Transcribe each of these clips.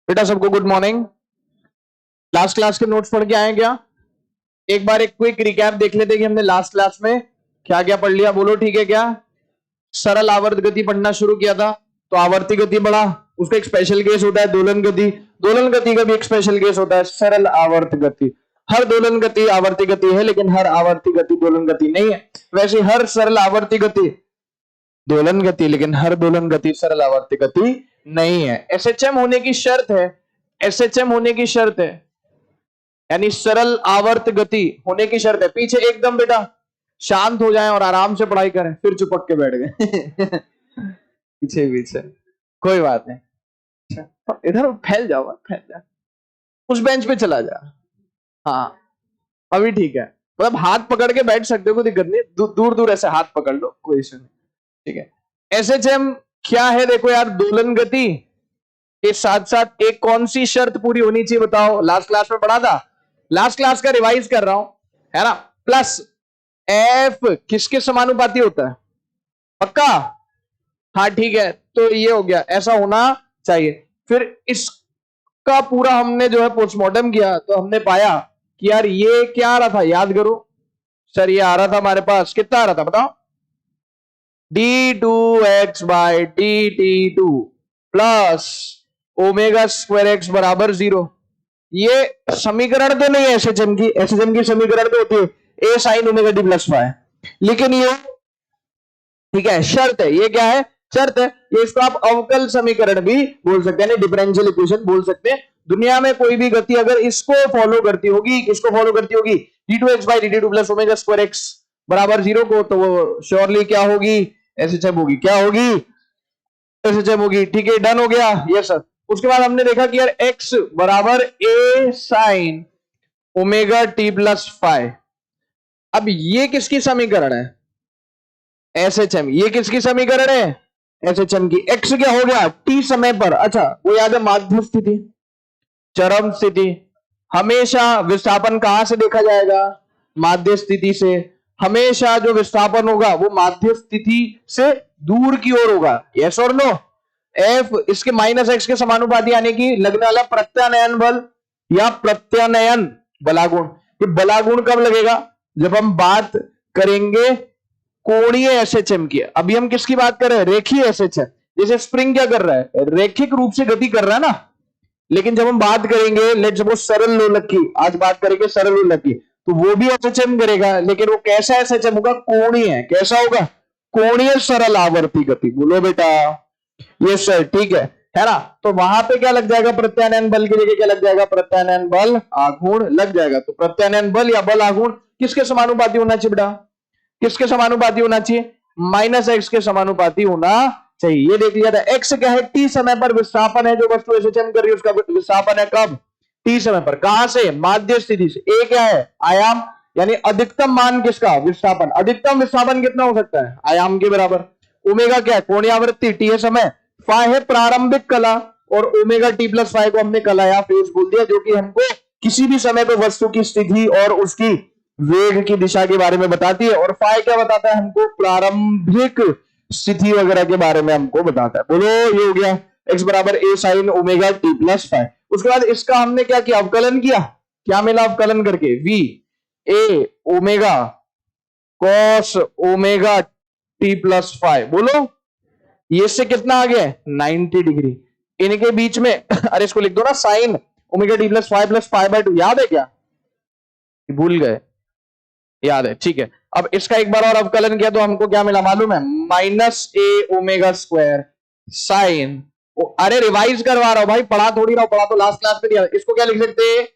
बेटा सबको good morning. Last class के नोट्स पढ़ के आए क्या? एक बार एक क्विक रिकैप देख लेते कि हमने लास्ट क्लास में क्या क्या पढ़ लिया। बोलो ठीक है क्या? सरल आवर्त गति पढ़ना शुरू किया था, तो आवर्ती गति पढ़ा, उसका एक स्पेशल केस होता है दोलन गति। दोलन गति का भी एक स्पेशल केस होता है सरल आवर्त गति। हर दोलन गति आवर्ती गति है, लेकिन हर आवर्ती गति दोलन गति नहीं है। वैसे हर सरल आवर्ती गति दोलन गति, लेकिन हर दोलन गति सरल आवर्ती गति नहीं है। एसएचएम होने की शर्त है, एसएचएम होने की शर्त है, यानी सरल आवर्त गति होने की शर्त है। पीछे एकदम बेटा शांत हो जाएं और आराम से पढ़ाई करें, फिर चिपक के बैठ गए पीछे पीछे कोई बात नहीं। अच्छा इधर फैल जाओ, फैल जा, उस बेंच पे चला जा। हाँ अभी ठीक है, मतलब हाथ पकड़ के बैठ सकते हो, कोई दिक्कत नहीं। दूर दूर ऐसे हाथ पकड़ लो, कोई इश्यू नहीं, ठीक है। एसएचएम क्या है? देखो यार, दोलन गति के साथ साथ एक कौन सी शर्त पूरी होनी चाहिए बताओ? लास्ट क्लास में पढ़ा था, लास्ट क्लास का रिवाइज कर रहा हूं, है ना। प्लस एफ किसके समानुपाती होता है? पक्का? हाँ ठीक है, तो ये हो गया, ऐसा होना चाहिए। फिर इसका पूरा हमने जो है पोस्टमार्टम किया, तो हमने पाया कि यार ये क्या आ रहा था, याद करो सर। ये आ रहा था हमारे पास, कितना आ रहा था बताओ? d2x by dt2 plus omega square X बराबर 0। ये समीकरण तो नहीं है एसएचएम की, एसएचएम की समीकरण तो होती है a sine omega D plus five, लेकिन ये ठीक है शर्त है। ये क्या है? शर्त है। ये इसको आप अवकल समीकरण भी बोल सकते हैं, डिफरेंशियल इक्वेशन बोल सकते हैं। दुनिया में कोई भी गति अगर इसको फॉलो करती होगी, किसको फॉलो करती होगी? d2x by dt2 plus omega square X बराबर 0 को, तो वो श्योरली क्या होगी? एसएचएम होगी। क्या होगी? एसएचएम होगी। ठीक है, डन हो गया। Yes sir. उसके बाद हमने देखा कि यार x बराबर a sign omega T plus five. अब ये किसकी समीकरण है? एसएचएम। ये किसकी समीकरण है? एसएचएम की। x क्या हो गया? t समय पर। अच्छा वो याद है, माध्य स्थिति, चरम स्थिति। हमेशा विस्थापन कहां से देखा जाएगा? माध्य स्थिति से। हमेशा जो विस्थापन होगा वो माध्य स्थिति से दूर की ओर होगा। यस और नो? एफ इसके माइनस एक्स के समानुपाती, यानी कि लगने वाला प्रत्यानयन बल या प्रत्यानयन बलागुण। ये बलागुण कब लगेगा? जब हम बात करेंगे कोणीय एसएचएम की। अभी हम किसकी बात कर रहे हैं? रेखीय एसएचएम। जैसे स्प्रिंग क्या कर रहा है? रेखिक रूप से गति कर रहा है ना। लेकिन जब हम बात करेंगे लेट्स सपोज सरल लोलक की, आज बात करेंगे सरल लोलक की, तो वो भी एसएचएम करेगा, लेकिन वो कैसा एसएचएम होगा? कोणीय। कैसा होगा? कोणीय सरल आवर्ती गति। बोलो बेटा। यस सर, ठीक है ना। तो वहां पे क्या लग जाएगा? प्रत्यानयन बल की जगह क्या लग जाएगा? प्रत्यानयन बल आघूर्ण लग जाएगा। तो प्रत्यानयन बल या बल आघूर्ण किसके समानुपाती होना चाहिए बेटा? किसके समानुपाती होना चाहिए? माइनस एक्स के समानुपाती होना चाहिए। ये देख लिया था। एक्स क्या है? टी समय पर विस्थापन है, जो वस्तु एसएचएम कर रही है उसका विस्थापन है कब? टी समय पर। कहां से? माध्य स्थिति से। ए क्या है? आयाम, यानी अधिकतम मान किसका? विस्थापन। अधिकतम विस्थापन कितना हो सकता है? आयाम के बराबर। ओमेगा क्या है? कोणीय आवृत्ति, टी है समय, फाइव है प्रारंभिक कला, और ओमेगा टी प्लस फाइव को हमने कला या फेज बोल दिया, जो कि हमको किसी भी समय पर वस्तु की स्थिति और उसकी वेग की दिशा के बारे में बताती है। और फाइव क्या बताता है हमको? प्रारंभिक स्थिति वगैरह के बारे में हमको बताता है। बोलो, ये हो गया x बराबर a sign omega T plus five. उसके बाद इसका हमने क्या किया? अवकलन किया। क्या मिला अवकलन करके? v a omega cos omega T plus five. बोलो, ये से कितना आ गया? 90 डिग्री। इनके बीच में अरे इसको लिख दो ना, sign omega T plus five by to. याद है क्या? भूल गए? याद है, ठीक है। अब इसका एक बार और अवकलन किया तो हमको क्या मिला मालूम है? माइनस ए ओमेगा स्क्वायर साइन, अरे रिवाइज करवा रहा हूं भाई, पढ़ा थोड़ी रहा हूं, पढ़ा तो लास्ट क्लास में दिया। इसको क्या लिख सकते हैं?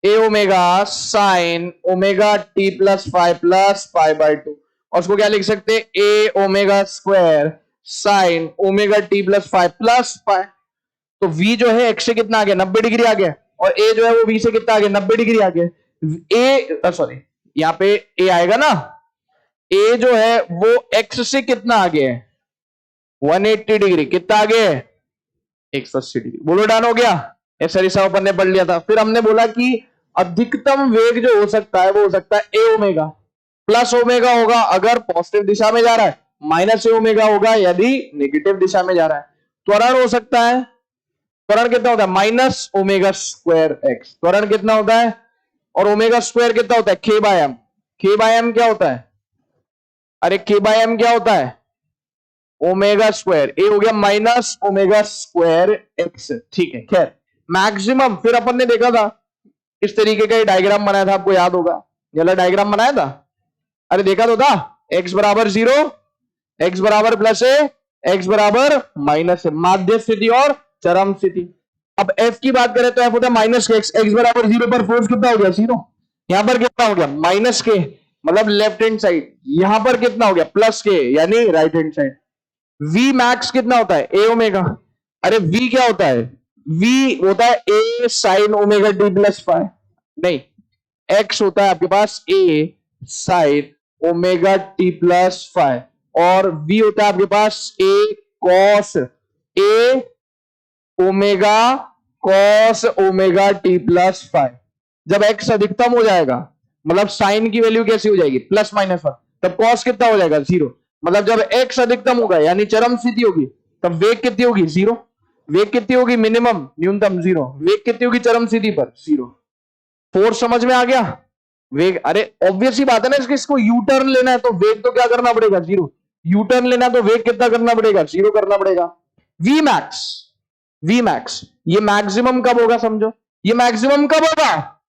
A omega sine omega T plus five by two. और उसको क्या लिख सकते हैं? A omega square sine omega T plus five. तो v जो है x से कितना आ गया? 90 डिग्री आ गया। और a जो है वो v से कितना आ गया? 90 डिग्री आ गया। a सॉरी, यहां पे a आएगा ना। a जो है वो x से कितना आ गया? 180 डिग्री। कितना आ गया? 180 डिग्री। बोलो, डन हो गया। ऐसा रिसा अपन ने पढ़ लिया था। फिर हमने बोला कि अधिकतम वेग जो हो सकता है वो हो सकता है a ओमेगा। प्लस ओमेगा होगा अगर पॉजिटिव दिशा में जा रहा है, माइनस ए ओमेगा होगा यदि नेगेटिव दिशा में जा रहा है। त्वरण हो सकता है त्वरण कितना होता है माइनस ओमेगा स्क्वायर एक्स, त्वरण कितना होता है, और ओमेगा स्क्वायर कितना होता है के बाय एम, के बाय एम क्या होता है, अरे के बाय एम क्या होता है ओमेगा स्क्वायर, ए हो गया माइनस ओमेगा स्क्वायर एक्स, ठीक है। खैर मैक्सिमम फिर अपन ने देखा था इस तरीके का डायग्राम बनाया था, आपको याद होगा, ये वाला डायग्राम बनाया था, अरे देखा तो था, एक्स बराबर 0, एक्स बराबर प्लस ए, एक्स बराबर माइनस ए, माध्य स्थिति और चरम स्थिति। अब एफ की बात करें तो एफ होता है माइनस के एक्स, एक्स बराबर 0 पर फोर्स कितना हो गया 0, यहां पर कितना हो गया माइनस के मतलब लेफ्ट हैंड साइड, यहां पर कितना हो गया प्लस के यानी right hand side. V max कितना होता है ए ओमेगा, अरे वी क्या होता है, वी होता है A sine omega T plus five, नहीं एक्स होता है आपके पास A sine omega T plus five, और वी होता है आपके पास A cos A omega cos omega T plus five. जब एक्स अधिकतम हो जाएगा मतलब साइन की वैल्यू कैसी हो जाएगी प्लस माइनस वन, तब कॉस कितना हो जाएगा 0, मतलब जब एक्स अधिकतम होगा यानी चरम स्थिति होगी तब वेग कितनी होगी 0, वेग कितनी होगी मिनिमम न्यूनतम 0, वेग कितनी होगी चरम स्थिति पर 0। फोर्स समझ में आ गया, वेग, अरे ऑब्वियस ही बात है ना, इसको यू टर्न लेना है तो वेग तो क्या करना पड़ेगा 0, यू टर्न लेना है तो वेग कितना करना पड़ेगा 0 करना पड़ेगा। वी मैक्स, वी मैक्स ये मैक्सिमम कब होगा समझो, ये मैक्सिमम कब होगा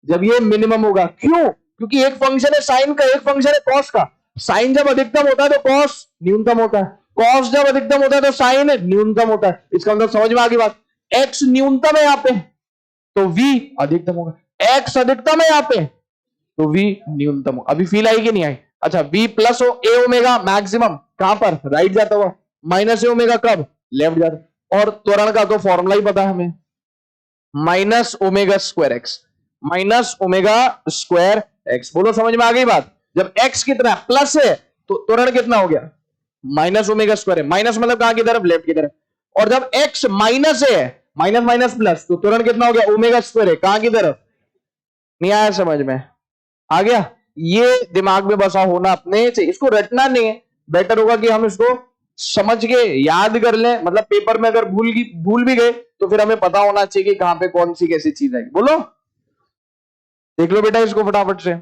जब ये मिनिमम होगा, क्यों, क्योंकि एक फंक्शन है साइन का, एक फंक्शन है कॉस का, साइन जब अधिकतम होता है तो कॉस न्यूनतम होता है, कॉस जब अधिकतम होता है तो साइन न्यूनतम होता है, इसका मतलब समझ में आ गई बात, एक्स न्यूनतम है यहां पे तो वी अधिकतम होगा, एक्स अधिकतम है यहां पे तो वी न्यूनतम, अभी फील आई कि नहीं आई, अच्छा वी प्लस हो ए ओमेगा मैक्सिमम कहां पर राइट जाता हुआ, माइनस ए ओमेगा कब लेफ्ट जाता, और त्वरण का तो फॉर्मूला ही पता है हमें, minus omega square x, minus omega square x, बोलो समझ में आ गई बात, जब एक्स कितना है प्लस है तो त्वरण कितना हो गया माइनस ओमेगा स्क्वायर है, माइनस मतलब कहां की तरफ लेफ्ट की तरफ, और जब एक्स माइनस है माइनस माइनस प्लस तो त्वरण कितना हो गया ओमेगा स्क्वायर है कहां की तरफ, नहीं आया समझ में, आ गया, ये दिमाग में बसा होना अपने से, इसको रटना नहीं है, बेटर होगा कि हम इसको समझ के याद कर लें, मतलब पेपर में अगर भूल भी गए तो फिर हमें पता होना चाहिए कि कहां पे कौन सी कैसी चीज है, बोलो देख लो बेटा इसको फटाफट से।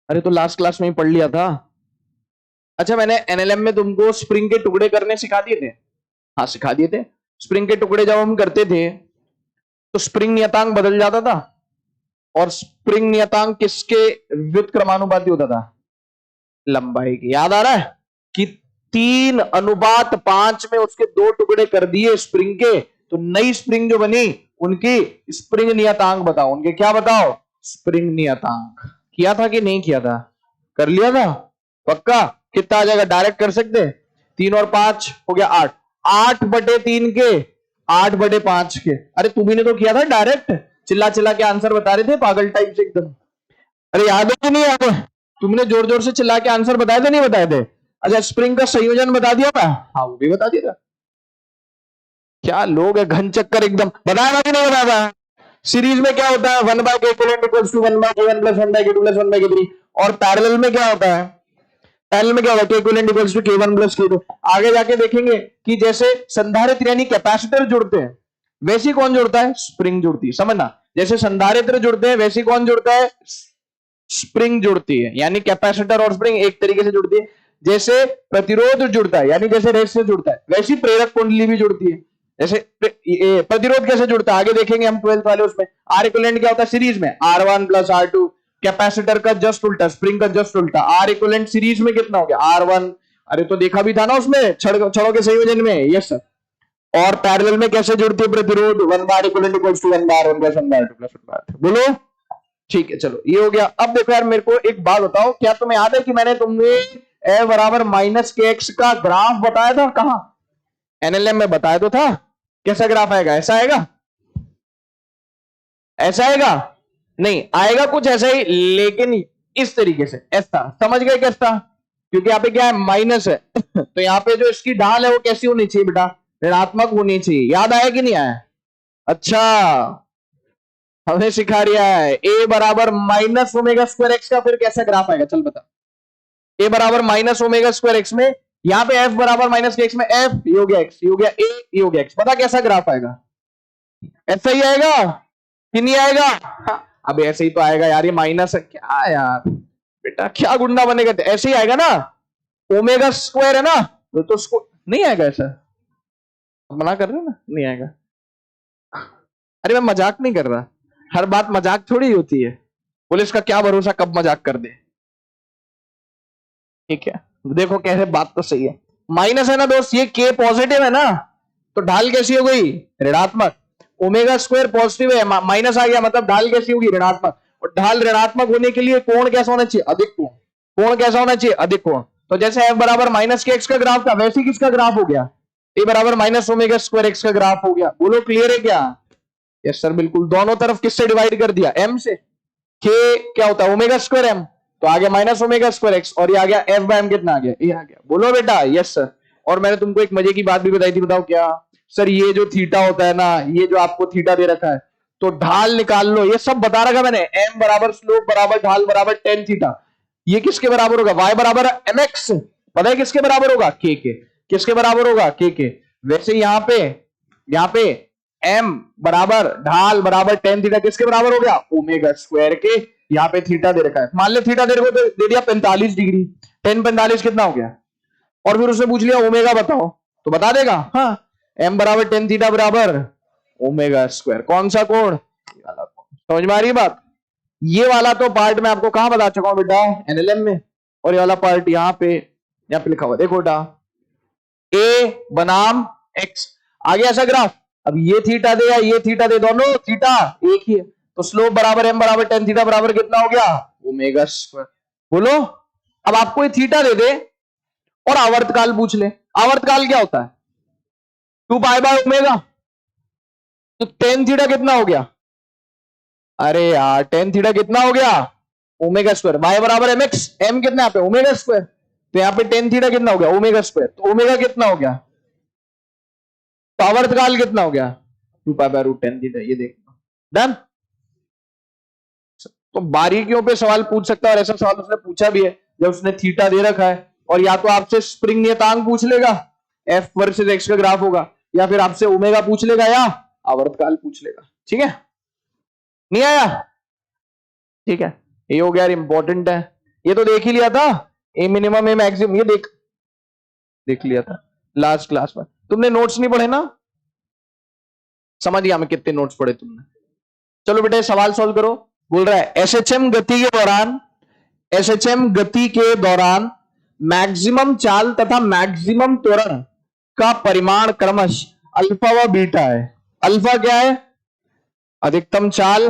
अरे तो लास्ट क्लास में ही पढ़ लिया था। अच्छा मैंने एनएलएम में तुमको स्प्रिंग के टुकड़े करने सिखा दिए थे, हाँ सिखा दिए थे, स्प्रिंग के टुकड़े जब हम करते थे तो स्प्रिंग नियतांक बदल जाता था, और स्प्रिंग नियतांक किसके व्युत्क्रमानुपाती होता था, लंबाई की, याद आ रहा है कि 3:5 में उसके 2 टुकड़े कर दिए स्प्रिंग के, तो नई स्प्रिंग जो बनी उनकी स्प्रिंग नियतांक बताओ, उनके क्या बताओ स्प्रिंग नियतांक, किया था कि नहीं किया था, कर लिया था पक्का, कितना आ जाएगा डायरेक्ट कर सकते, 3 और 5 हो गया 8, 8/3 के 8/5 के, अरे तुम्ही ने तो किया था डायरेक्ट, चिल्ला चिल्ला के आंसर बता रहे थे पागल टाइप से एकदम, अरे याद है कि नहीं याद है, तुमने जोर जोर से चिल्ला के आंसर बताए थे नहीं बताए थे, अच्छा स्प्रिंग का संयोजन बता दिया था, हाँ वो भी बता दिया था, क्या लोग है घन चक्कर एकदम, बताया था कि नहीं बताया था, सीरीज में क्या होता है 1/k equals to 1/k1 plus 1/k2 plus 1/k3, और पैरेलल में क्या होता है, पैरेलल में क्या होता है k equal equals to k1 plus k2, आगे जाके देखेंगे कि जैसे संधारित्र यानी कैपेसिटर जुड़ते हैं वैसी कौन जुड़ता है स्प्रिंग जुड़ती है, समझना जैसे संधारित्र जुड़ते हैं वैसी कौन जुड़ता है स्प्रिंग जुड़ती है, यानी कैपेसिटर और स्प्रिंग एक तरीके से जुड़ती है, जैसे प्रतिरोध जुड़ता है यानी जैसे रेजिस्टेंस जुड़ता है वैसी प्रेरक कुंडली भी जुड़ती है, जैसे प्रतिरोध कैसे जुड़ता है आगे देखेंगे हम 12th वाले उसमें, आर इक्विवेलेंट क्या होता है सीरीज में R1 प्लस R2, कैपेसिटर का जस्ट उल्टा स्प्रिंग का जस्ट उल्टा, आर इक्विवेलेंट सीरीज में कितना हो गया R1, अरे तो देखा भी था ना उसमें छड़ों के संयोजन में, यस सर, और पैरेलल में कैसे जुड़ती है प्रतिरोध 1 equivalent equals to 1/1 plus 1/2 plus 1/2, बोलो ठीक है चलो ये हो गया। अब देखो यार मेरे को एक बात बताओ, क्या तुम्हें याद है कि मैंने तुमने ए बराबर माइनस के एक्स का ग्राफ बताया था, कहां एनएलएम में बताया तो था, कैसा ग्राफ आएगा, ऐसा आएगा, ऐसा आएगा, नहीं आएगा कुछ ऐसा ही लेकिन इस तरीके से, ऐसा समझ गए कैसा, क्योंकि यहाँ पे क्या है माइनस है तो यहाँ पे जो इसकी ढाल है वो कैसी होनी चाहिए बेटा ऋणात्मक होनी चाहिए, याद आया कि नहीं आया, अच्छा हमने सिखा दिया है ए बराबर माइनस ओमेगा स्क्वायर एक्स का फिर कैसा ग्राफ आएगा, चल बता, ए बराबर माइनस ओमेगा स्क्वायर एक्स में, यहां पे एफ बराबर माइनस के एक्स में एफ, ये हो गया एक्स, ये हो गया ए, ये हो गया एक्स। पता कैसा ग्राफ आएगा? ऐसा ही आएगा कि नहीं आएगा? हाँ, अब ऐसे ही तो आएगा यार, ये माइनस है क्या यार, बेटा क्या गुंडा बनेगा, ऐसे ही आएगा ना, ओमेगा स्क्वायर है ना, तो नहीं आएगा ऐसा, मना कर रहे हो ना, नहीं आएगा। अरे मैं मजाक नहीं कर रहा, हर बात मजाक थोड़ी होती है, पुलिस का क्या भरोसा कब मजाक कर दे। ठीक है, देखो कैसे, बात तो सही है, माइनस है ना दोस्त, ये के पॉजिटिव है ना, तो ढाल कैसी हो गई? ऋणात्मक। ओमेगा स्क्वायर पॉजिटिव है, माइनस आ गया, मतलब ढाल कैसी होगी? ऋणात्मक। और ढाल ऋणात्मक होने के लिए कोण कैसा होना चाहिए? अधिक कोण। कोण कैसा होना चाहिए? अधिक कोण। तो जैसे एफ बराबर माइनस के एक्स का ग्राफ था, वैसे किसका ग्राफ हो गया? ए बराबर माइनस ओमेगा स्क्वायर एक्स का ग्राफ हो गया। बोलो क्लियर है क्या? यस सर बिल्कुल, दोनों तरफ किससे डिवाइड कर दिया? एम से। के क्या होता है? ओमेगा स्क्वायर एम, तो आ गया माइनस ओमेगा स्क्वायर एक्स, और ये आ गया एफ बाय एम, कितना आ गया? ये आ गया। बोलो बेटा यस सर। और मैंने तुमको एक मजे की बात भी बताई थी, बताओ क्या? सर ये जो थीटा होता है ना, ये जो आपको थीटा दे रखा है, तो ढाल निकाल लो, ये सब बता रखा मैंने, एम बराबर स्लोप बराबर ढाल बराबर टेन थीटा, ये किसके बराबर होगा? वाई बराबर एम एक्स, पता है किसके बराबर होगा? के। किसके बराबर होगा? के। वैसे यहाँ पे एम बराबर ढाल बराबर टेन थीटा किसके बराबर हो गया? ओमेगा स्क्वायर के। यहाँ पे थीटा दे रखा है, मान ले थीटा दे रखो तो दे दिया 45 डिग्री, 10 45 कितना हो गया? और फिर उसने पूछ लिया ओमेगा बताओ, तो बता देगा हाँ, एम बराबर टेन थीटा बराबर ओमेगा स्क्वायर, कौन सा कोण? ये वाला कोण। समझ में आ रही है बात? ये वाला तो पार्ट मैं आपको कहां बता चुका हूं बेटा? एनएलएम में। और ये वाला पार्ट यहाँ पे लिखा हुआ देखो बेटा, ए बनाम एक्स, आगे ऐसा ग्राफ, अब ये थीटा दे या ये थीटा दे, दोनों थीटा एक ही है, तो स्लोप बराबर एम बराबर टेन थीटा बराबर कितना हो गया? Omega square. बोलो, अब आपको ये थीटा दे दे और आवर्तकाल पूछ ले, आवर्तकाल क्या होता है? 2 पाई बाय ओमेगा, तो टेन थीटा कितना हो गया? अरे यार टेन थीटा कितना हो गया? ओमेगा स्क्वायर, वाई बराबर एम एक्स, एम कितना यहाँ पे? ओमेगा स्क्वायर, तो यहाँ पे टेन थीटा कितना हो गया? ओमेगा स्क्वायर, तो ओमेगा कितना हो गया? तो आवर्तकाल कितना हो गया? 2 पाई बाय रूट 10 थीटा, ये देखना। डन। तो बारीकियों पे सवाल पूछ सकता है, और ऐसा सवाल उसने पूछा भी है जब उसने थीटा दे रखा है, और या तो आपसे स्प्रिंग नियतांक पूछ लेगा, एफ वर्सेस एक्स का ग्राफ होगा, या फिर आपसे ओमेगा पूछ लेगा, या आवर्तकाल पूछ लेगा। ठीक है, नहीं आया? ठीक है, ये हो गया, इंपॉर्टेंट है, ये तो देख ही लिया था, ए मिनिमम ए मैक्सिमम, ये देख लिया था लास्ट क्लास में। तुमने नोट्स नहीं पढ़े ना? समझ गया मैं कितने नोट्स पढ़े तुमने। चलो बेटा सवाल सॉल्व करो। बोल रहा है एसएचएम गति के दौरान, एसएचएम गति के दौरान मैक्सिमम चाल तथा मैक्सिमम त्वरण का परिमाण क्रमश अल्फा व बीटा है। अल्फा क्या है? अधिकतम चाल,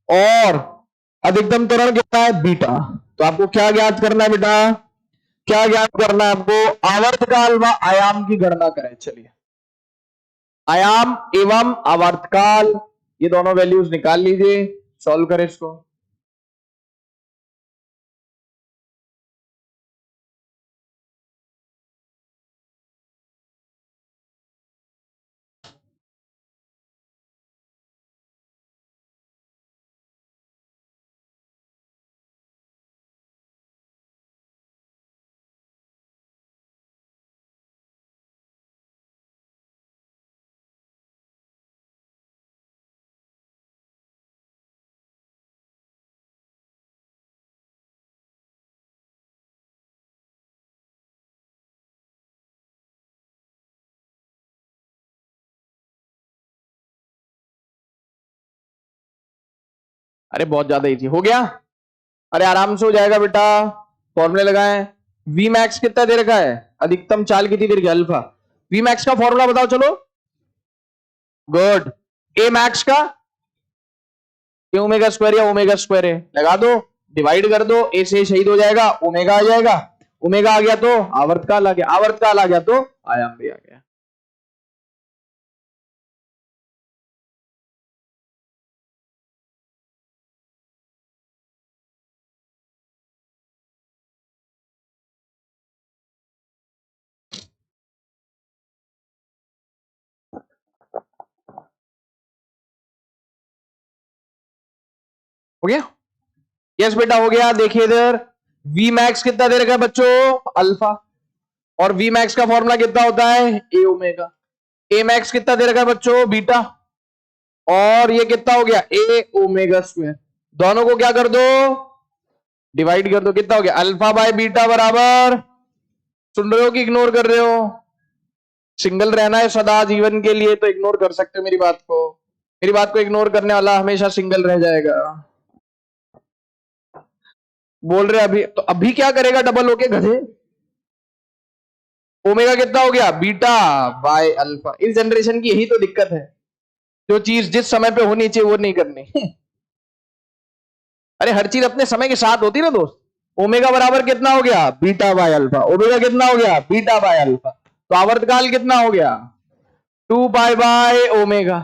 और अधिकतम त्वरण कितना है? बीटा। तो आपको क्या ज्ञात करना है बेटा? क्या ज्ञात करना है आपको? आवर्तकाल व आयाम की गणना करें। चलिए, आयाम एवं आवर्तकाल, ये दोनों वैल्यूज निकाल लीजिए, सॉल्व करें इसको। अरे बहुत ज्यादा इजी हो गया, अरे आराम से हो जाएगा बेटा। फॉर्मूले लगाएं, वी मैक्स कितना दे रखा है? अधिकतम चाल कितनी दे रखी है? अल्फा। वी मैक्स का फॉर्मूला बताओ चलो। गुड। ए मैक्स का? ए ओमेगा स्क्वायर या ओमेगा स्क्वायर है, लगा दो, डिवाइड कर दो, ए से शहीद हो जाएगा, ओमेगा आ जाएगा, ओमेगा आ गया तो आवर्तकाल आ गया, आवर्तकाल आ गया तो आयाम भी आ गया। हो गया? यस बेटा हो गया, देखिए इधर, वी मैक्स कितना दे रखा है बच्चों? अल्फा। और वी मैक्स का फॉर्मूला कितना होता है? ए ओमेगा। ए मैक्स कितना दे रखा है बच्चों? बीटा। और ये कितना हो गया? ए ओमेगा स्क्वायर। दोनों को क्या कर दो? डिवाइड कर दो। कितना हो गया? अल्फा बाय बीटा बराबर, सुन रहे हो कि इग्नोर कर रहे हो? सिंगल रहना है सदा जीवन के लिए तो इग्नोर कर सकते हो मेरी बात को। मेरी बात को इग्नोर करने वाला हमेशा सिंगल रह जाएगा। बोल रहे अभी तो अभी क्या करेगा डबल होके गधे? ओमेगा कितना हो गया? Beta by alpha. इस जनरेशन की यही तो दिक्कत है, जो चीज जिस समय पे होनी चाहिए वो नहीं करनी। अरे हर चीज अपने समय के साथ होती ना दोस्त। ओमेगा बराबर कितना हो गया? Beta by alpha. ओमेगा कितना हो गया? Beta by alpha. तो आवर्तकाल कितना हो गया? 2 pi by omega.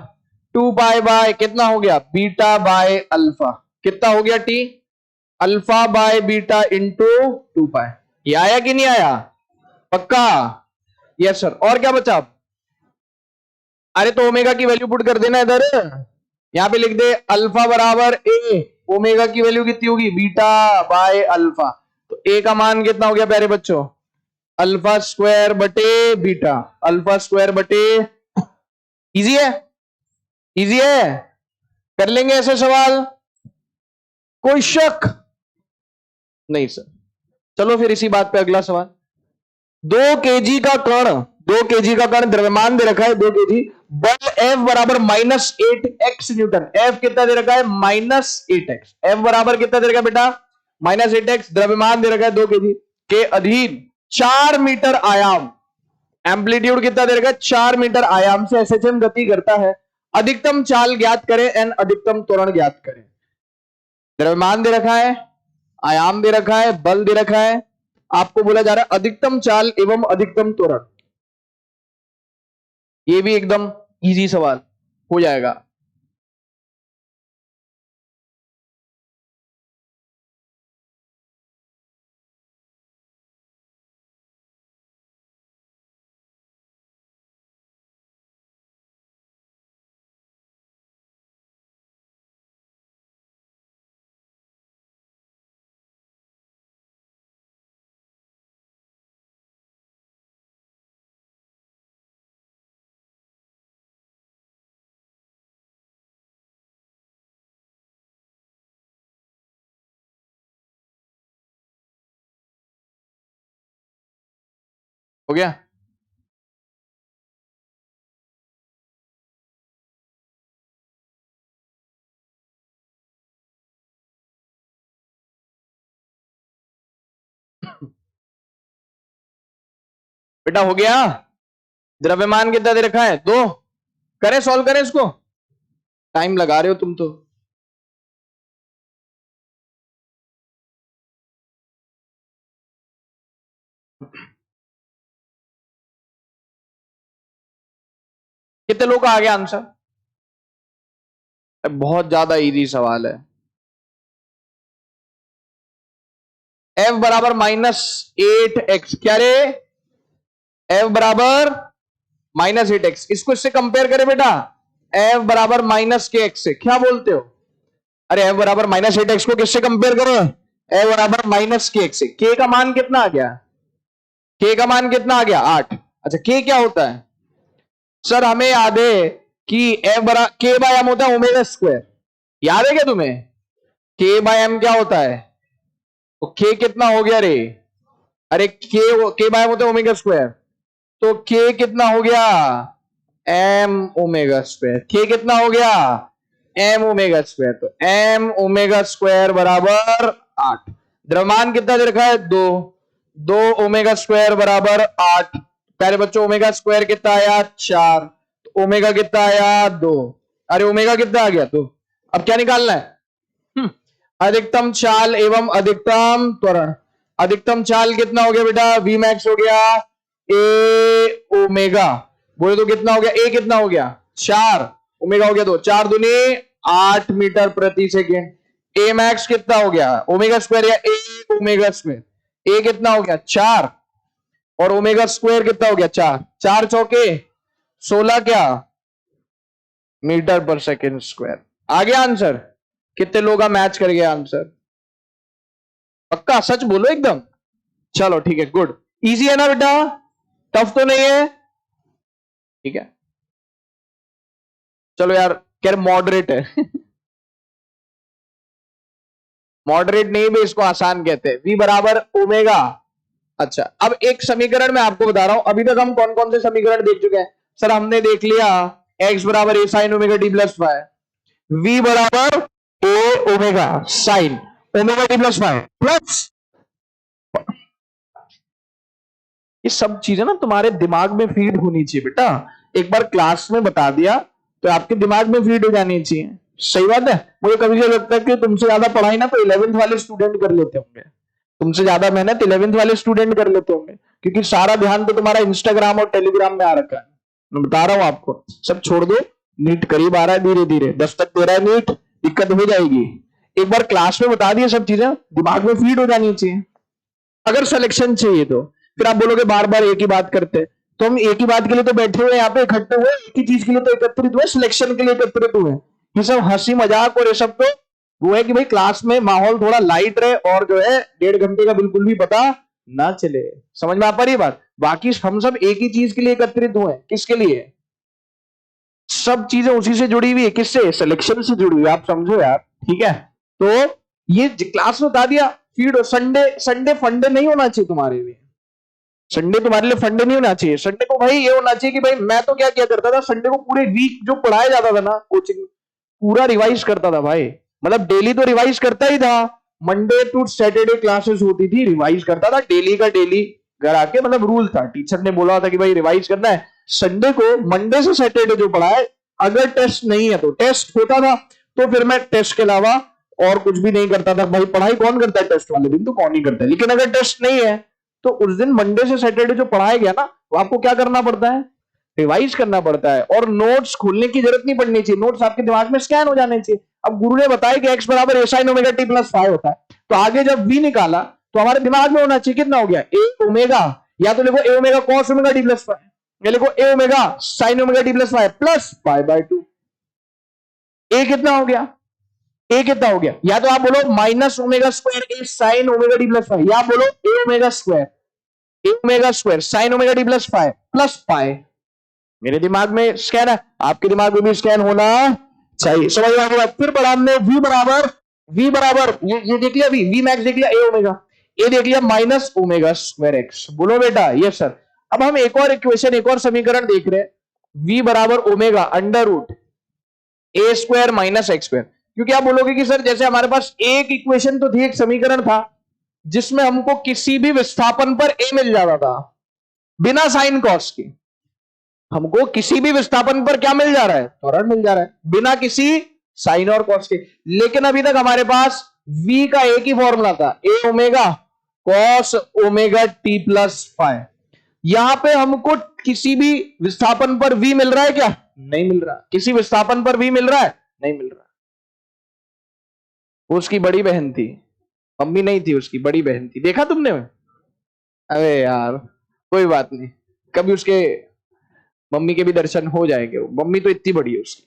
2 pi bye कितना हो गया? Beta by alpha. कितना हो गया? T alpha by beta into 2 पाई। ये आया कि नहीं आया? पक्का? Yes sir. और क्या बचा? अरे तो ओमेगा की वैल्यू पुट कर देना इधर। यहां पे लिख दे अल्फा बराबर ए। ओमेगा की वैल्यू कितनी होगी? Beta by alpha. तो ए का मान कितना हो गया प्यारे बच्चों? अल्फा स्क्वायर बटे बीटा। अल्फा स्क्वायर बटे, इजी है? इजी है? कर लेंगे ऐसे सवाल? कोई शक नहीं सर। चलो फिर इसी बात पे अगला सवाल। 2 kg का कण, 2 kg का कण द्रव्यमान दे रखा है 2 kg, बल F बराबर -8x न्यूटन। F कितना दे रखा है? -8x। F बराबर कितना दे रखा है बेटा? -8x। द्रव्यमान दे रखा है 2 kg के अधीन 4 मीटर आयाम, एम्पलीट्यूड कितना दे रखा है? 4 मीटर आयाम से एसएचएम गति करता है। अधिकतम चाल ज्ञात करें एंड अधिकतम त्वरण ज्ञात करें। द्रव्यमान दे रखा है, आयाम दे रखा है, बल दे रखा है, आपको बोला जा रहा है अधिकतम चाल एवं अधिकतम त्वरण। ये भी एकदम इजी सवाल हो जाएगा। हो गया? बेटा हो गया? द्रव्यमान कितना दे रखा है? 2। करें सॉल्व करें इसको? टाइम लगा रहे हो तुम तो। कितने लोग का आ गया आंसर? बहुत ज्यादा इजी सवाल है। F बराबर -8x। क्या रे? F बराबर -8x। इसको इससे कंपेयर करें बेटा। F बराबर -kx से। क्या बोलते हो? अरे F बराबर -8x को किससे कंपेयर करें? F बराबर -kx से। K का मान कितना आ गया? K का मान कितना आ गया? 8। अच्छा K क्या होता है? सर हमें याद है कि F बराबर K बाय एम होता है ओमेगा स्क्वायर। याद है क्या तुम्हें? K बाय एम क्या होता है? तो K कितना हो गया रे? अरे K बाय एम होता है ओमेगा स्क्वायर। तो K कितना हो गया? M omega square. K कितना हो गया? M omega square. तो एम ओमेगा स्क्वायर बराबर 8। द्रव्यमान कितना दे रखा है? 2। 2 ओमेगा स्क्वायर बराबर 8। पहले बच्चों ओमेगा स्क्वायर कितना आया? 4। तो ओमेगा कितना आया? 2। अरे ओमेगा कितना आ गया? तो अब क्या निकालना है? अधिकतम चाल एवं अधिकतम त्वरण। अधिकतम चाल कितना हो गया बेटा? वी मैक्स हो गया ए ओमेगा। बोले तो कितना हो गया? ए कितना हो गया? 4। ओमेगा हो गया 2। 4 दूनी 8 मीटर प्रति सेकेंड। ए मैक्स कितना हो गया? ओमेगा स्क्वायर या ए ओमेगा स्क्वायर। ए कितना हो गया? 4। और ओमेगा स्क्वायर कितना हो गया? 4। 4 चौके 16 क्या मीटर पर सेकेंड स्क्वायर। आ गया आंसर? कितने लोग का मैच कर गया आंसर? पक्का सच बोलो एकदम। चलो ठीक है, गुड। इजी है ना बेटा, टफ तो नहीं है? ठीक है, चलो यार, कह रहे मॉडरेट है। मॉडरेट नहीं भी, इसको आसान कहते हैं। v बराबर ओमेगा। अच्छा, अब एक समीकरण मैं आपको बता रहा हूं, अभी तक हम कौन कौन से समीकरण देख चुके हैं? सर हमने देख लिया x बराबर A sine omega T plus five, v बराबर A omega sine omega T plus five plus, ये सब चीजें ना तुम्हारे दिमाग में फीड होनी चाहिए बेटा। एक बार क्लास में बता दिया तो आपके दिमाग में फीड हो जानी चाहिए। सही बात है। मुझे कभी कभी लगता है कि तुमसे ज्यादा पढ़ाई ना तो 11th वाले स्टूडेंट कर लेते होंगे, तुमसे ज्यादा मेहनत 11th वाले स्टूडेंट कर लेते होंगे, क्योंकि सारा ध्यान तो तुम्हारा इंस्टाग्राम और टेलीग्राम में आ रखा है। मैं बता रहा हूं आपको, सब छोड़ दो, नीट करीब आ रहा है, धीरे धीरे 10 तक दे रहा है नीट, दिक्कत हो जाएगी। एक बार क्लास में बता दिए सब चीजें, दिमाग में फीड हो जानी चाहिए। अगर सिलेक्शन चाहिए तो फिर आप बोलोगे बार बार एक ही बात करते हैं, तो हम एक ही बात के लिए तो बैठे हुए यहाँ पे, इकट्ठे हुए एक ही चीज के लिए तो एकत्रित हुए, सिलेक्शन के लिए एकत्रित हुए। ये सब हंसी मजाक और ये सब तो वो है कि भाई क्लास में माहौल थोड़ा लाइट रहे और जो है 1.5 घंटे का बिल्कुल भी पता ना चले। समझ में आ पा रही बात? बाकी हम सब एक ही चीज के लिए एकत्रित हुए, किसके लिए? सब चीजें उसी से जुड़ी हुई है, किससे? सिलेक्शन से जुड़ी हुई, आप समझो यार। ठीक है, तो ये क्लास में बता दिया। फीड संडे, संडे फंडे नहीं होना चाहिए तुम्हारे लिए, संडे तुम्हारे लिए फंडे नहीं होना चाहिए। संडे को भाई ये होना चाहिए कि भाई मैं तो क्या किया करता था, संडे को पूरे वीक जो पढ़ाया जाता था ना कोचिंग में, पूरा रिवाइज करता था भाई। मतलब डेली तो रिवाइज करता ही था, मंडे टू सैटरडे क्लासेस होती थी, रिवाइज करता था डेली का डेली घर आके, मतलब रूल था, टीचर ने बोला था कि भाई रिवाइज करना है। संडे को मंडे से सैटरडे जो पढ़ाए, अगर टेस्ट नहीं है तो टेस्ट होता था, तो फिर मैं टेस्ट के अलावा और कुछ भी नहीं करता था। भाई पढ़ाई कौन करता है टेस्ट वाले दिन, तो कौन ही करता है। लेकिन अगर टेस्ट नहीं है तो उस दिन मंडे से सैटरडे जो पढ़ाया गया ना, वो आपको क्या करना पड़ता है? रिवाइज करना पड़ता है। और नोट्स खोलने की जरूरत नहीं पड़नी चाहिए, नोट्स आपके दिमाग में स्कैन हो जाने चाहिए। अब गुरु ने बताया कि x बराबर A sine omega T plus 5 होता है, तो आगे जब v निकाला तो हमारे दिमाग में होना चाहिए कितना हो गया? ए ओमेगा, या तो लिखो A omega cos omega T plus 5, या लिखो A omega sine omega T plus 5 plus pi by 2। A कितना हो गया? ए कितना हो गया? या तो आप बोलो minus omega square A sine omega T plus 5, या बोलो A omega square, A omega square sine omega T plus 5 plus pi. मेरे दिमाग में स्कैन है, आपके दिमाग में भी स्कैन होना चाहिए। समझ में आ गया? फिर पढ़ा हमने v बराबर ये देख लिया, v मैक्स देख लिया, ए ओमेगा, ए देख लिया माइनस ओमेगा स्क्वायर एक्स। बोलो बेटा यस सर। अब हम एक और इक्वेशन, एक और समीकरण देख रहे हैं, v बराबर ओमेगा अंडर रूट ए स्क्वायर माइनस एक्स स्क्वायर। क्योंकि आप बोलोगे कि सर जैसे हमारे पास एक इक्वेशन तो थी, एक समीकरण था जिसमें हमको किसी भी विस्थापन पर ए मिल जाता था बिना साइन कॉस के। हमको किसी भी विस्थापन पर क्या मिल जा रहा है? त्वरण मिल जा रहा है बिना किसी साइन और कॉस के। लेकिन अभी तक हमारे पास v का एक ही फॉर्मूला था, A omega cos omega T plus 5। यहां पे हमको किसी भी विस्थापन पर v मिल रहा है क्या? नहीं मिल रहा। किसी विस्थापन पर v मिल रहा है? नहीं मिल रहा। उसकी बड़ी बहन थी, मम्मी नहीं थी, उसकी बड़ी बहन थी। देखा तुमने? अरे यार कोई बात नहीं, कभी उसके मम्मी के भी दर्शन हो जाएंगे। मम्मी तो इतनी बड़ी है उसकी।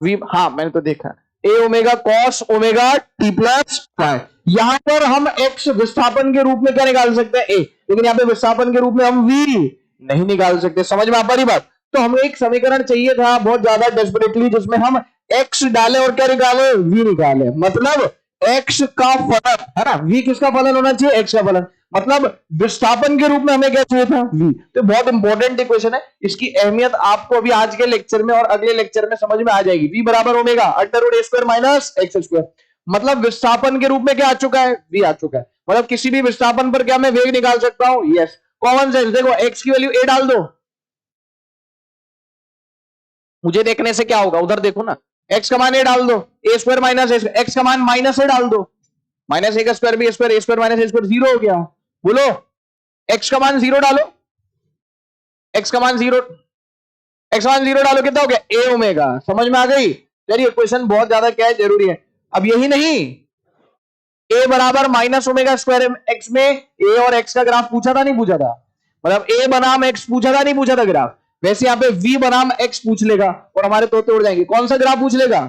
वी, हाँ मैंने तो देखा। A omega cos omega T plus 5। यहां पर हम एक्स विस्थापन के रूप में क्या निकाल सकते हैं? ए, लेकिन यहां पे विस्थापन के रूप में हम वी नहीं निकाल सकते। समझ में आ पा रही बात? तो हमें एक समीकरण चाहिए था बहुत ज्यादा डेस्परेटली, जिसमें हम एक्स डाले और क्या निकाले? वी निकाले। मतलब एक्स का फलन है ना, वी किसका फलन होना चाहिए? एक्स का फलन। मतलब विस्थापन के रूप में हमें क्या चाहिए था? v। तो बहुत इंपॉर्टेंट इक्वेशन है, इसकी अहमियत आपको अभी आज के लेक्चर में और अगले लेक्चर में समझ में आ जाएगी। v बराबर ओमेगा अंडर रूट ए स्क्वायर माइनस एक्स स्क्वायर। मतलब विस्थापन के रूप में क्या आ चुका है? v आ चुका है। मतलब किसी भी विस्थापन पर क्या मैं वेग निकाल सकता हूं? यस। कॉमन सेंस देखो, x की वैल्यू a डाल दो, मुझे देखने से क्या होगा? उधर देखो ना, x का मान a डाल दो, ए स्क्वायर माइनस एक्स का मान माइनस a डाल दो, माइनस ए का स्क्वायर भी square, A square minus A square, zero हो गया। बोलो x का मान जीरो डालो, x का मान जीरो, x का मान जीरो डालो, कितना हो गया? ए ओमेगा। समझ में आ गई? चलिए क्वेश्चन बहुत ज्यादा क्या है जरूरी है। अब यही नहीं, a बराबर माइनस ओमेगा स्क्वायर एक्स में a और x का ग्राफ पूछा था नहीं पूछा था? मतलब a बनाम x पूछा था नहीं पूछा था ग्राफ? वैसे यहाँ पे v बनाम x पूछ लेगा और हमारे तोते उड़ जाएंगे। कौन सा ग्राफ पूछ लेगा?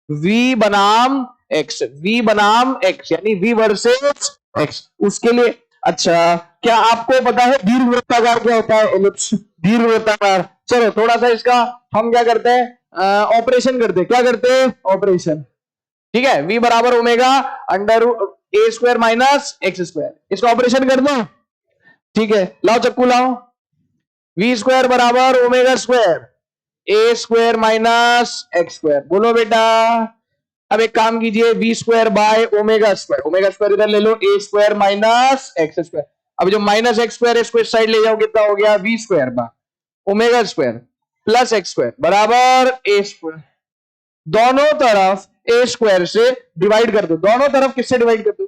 v बनाम एक्स, v बनाम x यानी v वर्सेस x, उसके लिए। अच्छा, क्या आपको पता है दीर्घवृत्ताकार क्या होता है? एलिप्स, दीर्घवृत्ताकार। चलो थोड़ा सा इसका हम क्या करते हैं, ऑपरेशन करते हैं। क्या करते हैं? ऑपरेशन। ठीक है, v बराबर omega under A square minus X square, इसका ऑपरेशन कर दो। ठीक है, लाओ चक्कू लाओ। v स्क्वायर बराबर omega square A square minus X square, बोलो बेटा। अब एक काम कीजिए, V square by omega square, omega square इधर ले लो, A square minus X square. अब जो माइनस एक्स स्क्वायर इसको इस साइड ले जाओ, कितना हो गया? V square by omega square plus X square बराबर ए स्क्वायर। दोनों तरफ ए स्क्वायर से डिवाइड कर दो। दोनों तरफ किससे डिवाइड कर दो?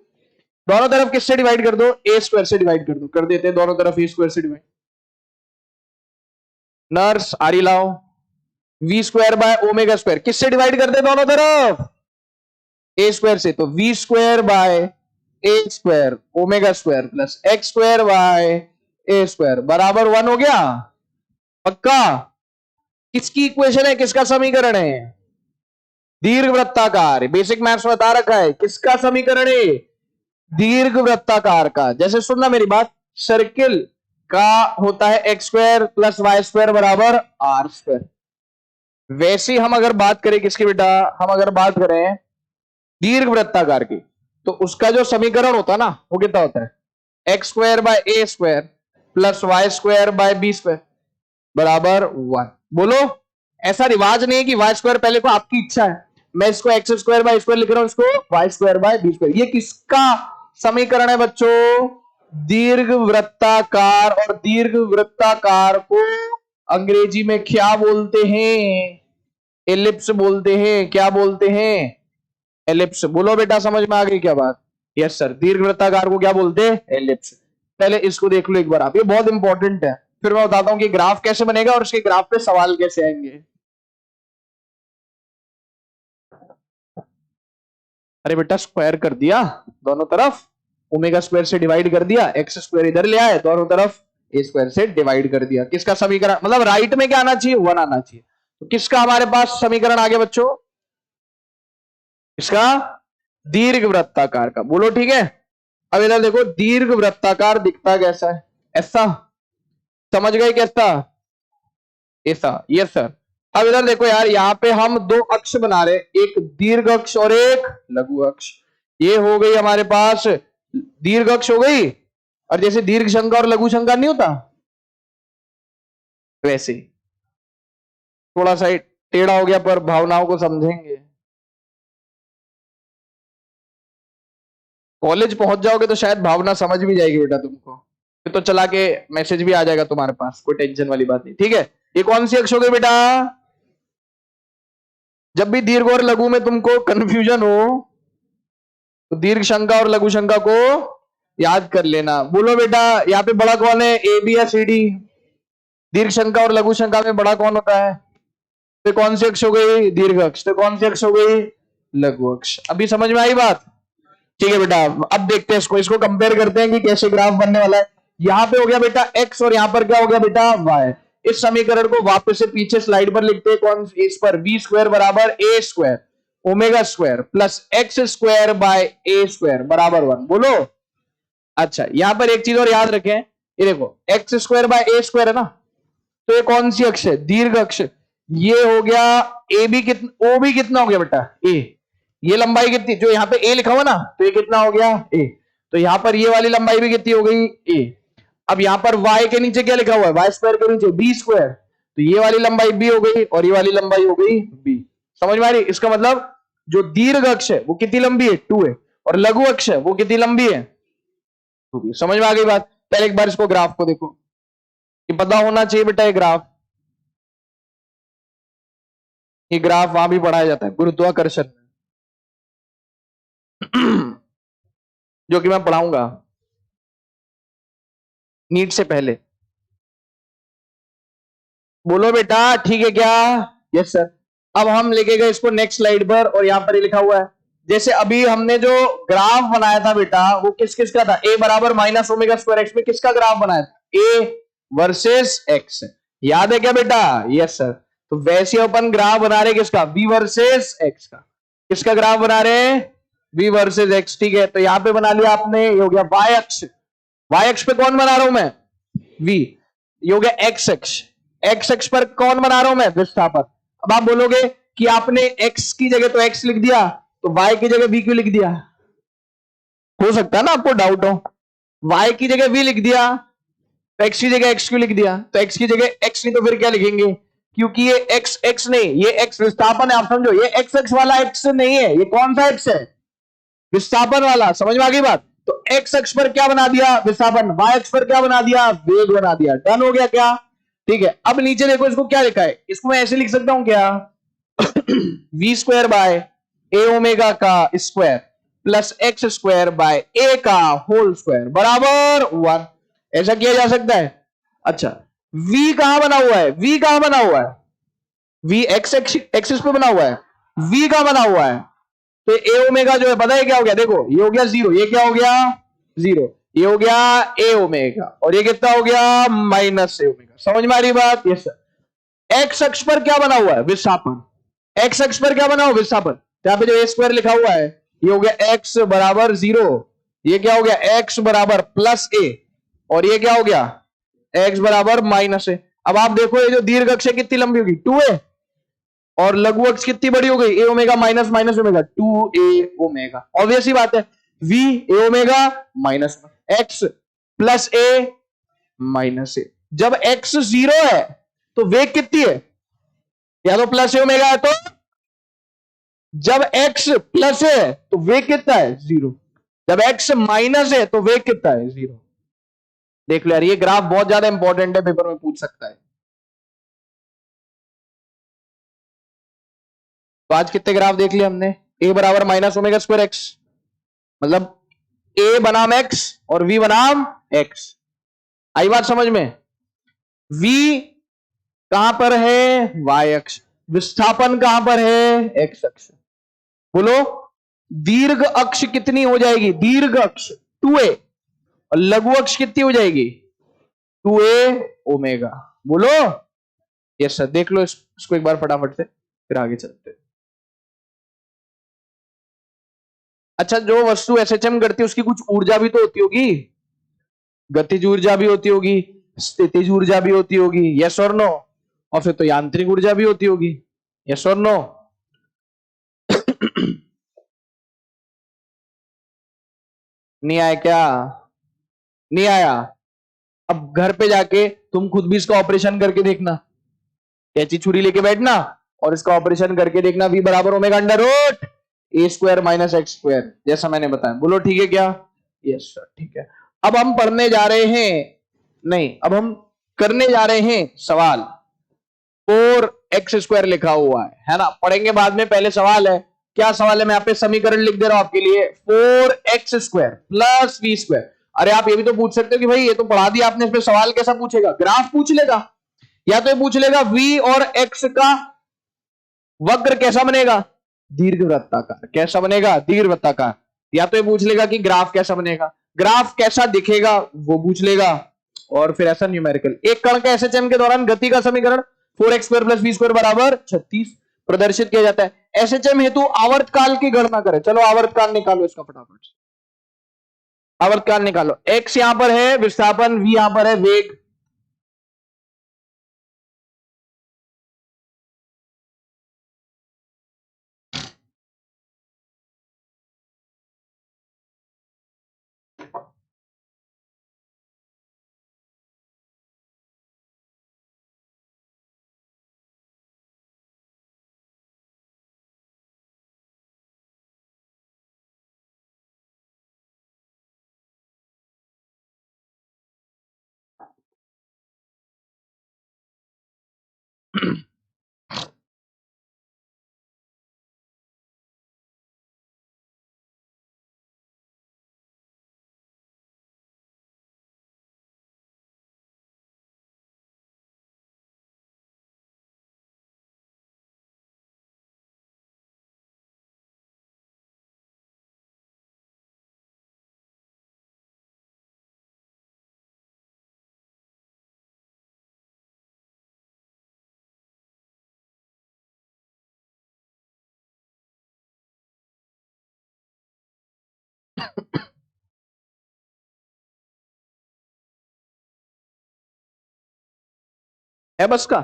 दोनों तरफ किससे डिवाइड कर दो? ए स्क्वायर से डिवाइड कर दो। कर देते हैं दोनों तरफ ए स्क्वायर से डिवाइड। नर्स आरी लाओ। V square by omega square किससे डिवाइड कर दे? दोनों तरफ ए स्क्वायर से, तो V square by A square omega square plus X square by A square बराबर 1 हो गया। पक्का? किसकी इक्वेशन है? किसका समीकरण है? दीर्घवृत्ताकार। बेसिक मैथ्स में बता रखा है किसका समीकरण है? दीर्घवृत्ताकार का। जैसे सुनना मेरी बात, सर्किल का होता है X square plus Y square बराबर आर स्क्वायर। वैसे हम अगर बात करें किसकी बेटा? हम अगर बात करें दीर्घवृत्ताकार की, तो उसका जो समीकरण होता है ना, वो कितना होता है? X square by A square plus Y square by B square बराबर 1। बोलो, ऐसा रिवाज नहीं है कि वाई स्क्वायर पहले को आपकी इच्छा है, मैं इसको एक्स स्क्वायर बाय स्क्वायर लिख रहा हूं, इसको Y square by B square. ये किसका समीकरण है बच्चों? दीर्घवृत्ताकार। और दीर्घवृत्ताकार को अंग्रेजी में क्या बोलते हैं? एलिप्स बोलते हैं। क्या बोलते हैं? एलिप्स। बोलो बेटा, समझ में आ गई क्या बात? यस सर, दीर्घवृत्ताकार को क्या बोलते हैं? एलिप्स। पहले इसको देख लो एक बार आप, ये बहुत इंपॉर्टेंट है, फिर मैं बताता हूं कि ग्राफ कैसे बनेगा और उसके ग्राफ पे सवाल कैसे आएंगे। अरे बेटा, स्क्वायर कर दिया दोनों तरफ, ओमेगा स्क्वायर से डिवाइड कर दिया, एक्स स्क्वायर इधर ले आए, दोनों तरफ ए स्क्वायर से डिवाइड कर दिया। किसका समीकरण? मतलब राइट में क्या आना चाहिए? 1 आना चाहिए। तो किसका हमारे पास समीकरण आ गया बच्चों? इसका दीर्घवृत्ताकार का। बोलो ठीक है। अब इधर देखो, दीर्घवृत्ताकार दिखता कैसा है? ऐसा। समझ गए कैसा? ऐसा। Yes sir. अब इधर देखो यार, यहां पे हम दो अक्ष बना रहे, एक दीर्घ अक्ष और एक लघु अक्ष। ये हो गई हमारे पास दीर्घ अक्ष हो गई, और जैसे दीर्घ शंका और लघु शंका नहीं होता, वैसे थोड़ा सा टेढ़ा हो गया, पर भावनाओं को समझेंगे। कॉलेज पहुंच जाओगे तो शायद भावना समझ भी जाएगी बेटा तुमको, फिर तो चला के मैसेज भी आ जाएगा तुम्हारे पास, कोई टेंशन वाली बात नहीं। ठीक है, ये कौन सी अक्ष हो गई बेटा? जब भी दीर्घ और लघु में तुमको कंफ्यूजन हो तो दीर्घ शंका और लघु शंका को याद कर लेना। बोलो बेटा, यहाँ पे बड़ा कौन है? ए बी या सी डी? दीर्घ शंका और लघु शंका में बड़ा कौन होता है? तो कौन सी अक्ष हो गई? दीर्घ अक्ष। तो कौन सी अक्ष हो गई? लघु अक्ष। अभी समझ में आई बात? ठीक है बेटा, अब देखते हैं इसको कंपेयर करते हैं कि कैसे ग्राफ बनने वाला है। यहां पे हो गया बेटा x और यहां पर क्या हो गया बेटा? y। इस समीकरण को वापस से पीछे स्लाइड पर लिखते हैं। कौन? इस पर v स्क्वायर बराबर a square omega square plus X square by A square बराबर 1। बोलो। अच्छा, यहां पर एक चीज और याद रखें, ये देखो x square by A square है ना, तो ये कौन सी अक्ष है? दीर्घ अक्ष। ये हो गया ए बी कितना, ओ बी कितना हो गया बेटा? ए। ये लंबाई कितनी, जो यहाँ पे ए लिखा हुआ ना, तो ये कितना हो गया? ए। तो यहां पर ये वाली लंबाई भी कितनी हो गई? ए। अब यहां पर y के नीचे क्या लिखा हुआ है? वाई स्क्वायर के नीचे बी स्क्वायर, तो ये वाली लंबाई b हो गई और ये वाली लंबाई हो गई b। समझ में आ रही? इसका मतलब जो दीर्घ अक्ष है वो कितनी लंबी है? 2 है, और लघु अक्ष है वो कितनी लंबी है? 2 समझ में आ गई बात? पहले एक बार इसको ग्राफ को देखो, ये पता होना चाहिए बेटा। ये ग्राफ वहां भी पढ़ाया जाता है, गुरुत्वाकर्षण जो कि मैं पढ़ाऊंगा नीट से पहले। बोलो बेटा, ठीक है क्या? Yes sir. अब हम लेके गए इसको नेक्स्ट स्लाइड पर, और यहां पर ये लिखा हुआ है, जैसे अभी हमने जो ग्राफ बनाया था बेटा, वो किस किस का था? ए बराबर माइनस ओमेगा स्क्वायर एक्स में किसका ग्राफ बनाया था? A versus x. याद है क्या बेटा? Yes sir. तो वैसे अपन ग्राफ बना रहे किसका? बी वर्सेस एक्स का। किसका ग्राफ बना रहे हैं? v वर्सेज x, ठीक है। तो यहां पे बना लिया आपने, ये हो गया y अक्ष। y अक्ष पे कौन बना रहा हूं मैं? v। ये हो गया x अक्ष। x अक्ष पर कौन बना रहा हूं मैं? विस्थापन। अब आप बोलोगे कि आपने x की जगह तो x लिख दिया, तो y की जगह v क्यों लिख दिया? हो सकता है ना आपको डाउट हो। y की जगह v लिख दिया तो x की जगह x क्यों लिख दिया? तो x की जगह x नहीं तो फिर क्या लिखेंगे? क्योंकि ये x नहीं, ये x विस्थापन है। आप समझो, ये x अक्ष वाला x नहीं है, ये कौन सा x है? विस्थापन वाला। समझ में आ गई बात? तो x अक्ष पर क्या बना दिया? विस्थापन। y अक्ष पर क्या बना दिया? वेग बना दिया। डन हो गया क्या? ठीक है। अब नीचे देखो, इसको क्या लिखा है? इसको मैं ऐसे लिख सकता हूं क्या? v square by A omega का square plus X square by A का होल स्क्वायर बराबर 1। ऐसा किया जा सकता है। अच्छा, v कहां बना हुआ है? v कहां बना हुआ है? v एक्स एक्सिस पे बना हुआ है। v कहां बना हुआ है? तो ए ओमेगा जो है, पता है क्या हो गया? देखो, ये हो गया 0, ये क्या हो गया? 0। ये हो गया ए ओमेगा, और ये कितना हो गया? माइनस ए ओमेगा। समझ में आ रही बात? Yes sir. एक्स अक्ष पर क्या बना हुआ है? विस्थापन। एक्स अक्ष पर क्या बना हुआ? विस्थापन। यहां पे जो ए स्क्वायर लिखा हुआ है, ये हो गया एक्स बराबर 0। ये क्या हो गया? एक्स बराबर प्लस ए। और ये क्या हो गया? एक्स बराबर माइनस ए। अब आप देखो, ये जो दीर्घ अक्ष है कितनी लंबी होगी? 2a। और लघु अक्ष कितनी बड़ी हो गई? A omega minus minus omega, 2a omega. Obvious ही बात है। v A omega minus X plus A minus A. जब x 0 है तो वेग कितनी है? या तो प्लस ए ओमेगा है, तो जब x प्लस है तो वेग कितना है? 0। जब x माइनस है तो वेग कितना है? 0। देख लो यार, ये ग्राफ बहुत ज्यादा इंपॉर्टेंट है, पेपर में पूछ सकता है। तो आज कितने ग्राफ देख लिए हमने? a बराबर माइनस ओमेगा स्क्वायर एक्स, मतलब a बनाम x और v बनाम x। आई बात समझ में? v कहां पर है? y अक्ष। विस्थापन कहां पर है? x अक्ष। बोलो, दीर्घ अक्ष कितनी हो जाएगी? दीर्घ अक्ष 2a, और लघु अक्ष कितनी हो जाएगी? 2a omega. बोलो। Yes sir. देख लो इसको एक बार फटाफट से, फिर आगे चलते हैं। अच्छा, जो वस्तु एसएचएम करती है उसकी कुछ ऊर्जा भी तो होती होगी। गतिज ऊर्जा भी होती होगी, स्थितिज ऊर्जा भी होती होगी। यस और नो? और फिर तो यांत्रिक ऊर्जा भी होती होगी। यस और नो? नहीं आया क्या? नहीं आया? अब घर पे जाके तुम खुद भी इसका ऑपरेशन करके देखना। कैची छुरी लेके बैठना और इसका ऑपरेशन करके देखना। v बराबर ओमेगा अंडर रूट ए स्क्वायर माइनस एक्स स्क्वायर, जैसा मैंने बताया। बोलो ठीक है क्या? यस सर, ठीक है। अब हम पढ़ने जा रहे हैं, नहीं, अब हम करने जा रहे हैं सवाल। 4x स्क्वायर लिखा हुआ है ना? पढ़ेंगे बाद में, पहले सवाल है। क्या सवाल है? मैं यहाँ पे समीकरण लिख दे रहा हूं आपके लिए। 4x square plus we square. अरे आप ये भी तो पूछ सकते हो कि भाई ये तो पढ़ा दिया आपने, इस पे सवाल कैसा पूछेगा? ग्राफ पूछ लेगा, या तो ये पूछ लेगा v और x का वक्र कैसा बनेगा? दीर्घवृत्ताकार। कैसा बनेगा? दीर्घवृत्ताकार। या तो ये पूछ लेगा कि ग्राफ कैसा बनेगा, ग्राफ कैसा दिखेगा, वो पूछ लेगा। और फिर ऐसा न्यूमेरिकल, एक कण के एसएचएम के दौरान गति का समीकरण 4x square plus we square बराबर 36 प्रदर्शित किया जाता है। एसएचएम हेतु आवर्तकाल की गणना करें। चलो आवर्तकाल निकालो इसका फटाफट से। आवर्तकाल निकालो। x यहां पर है विस्थापन, v यहां पर है वेग। है बस का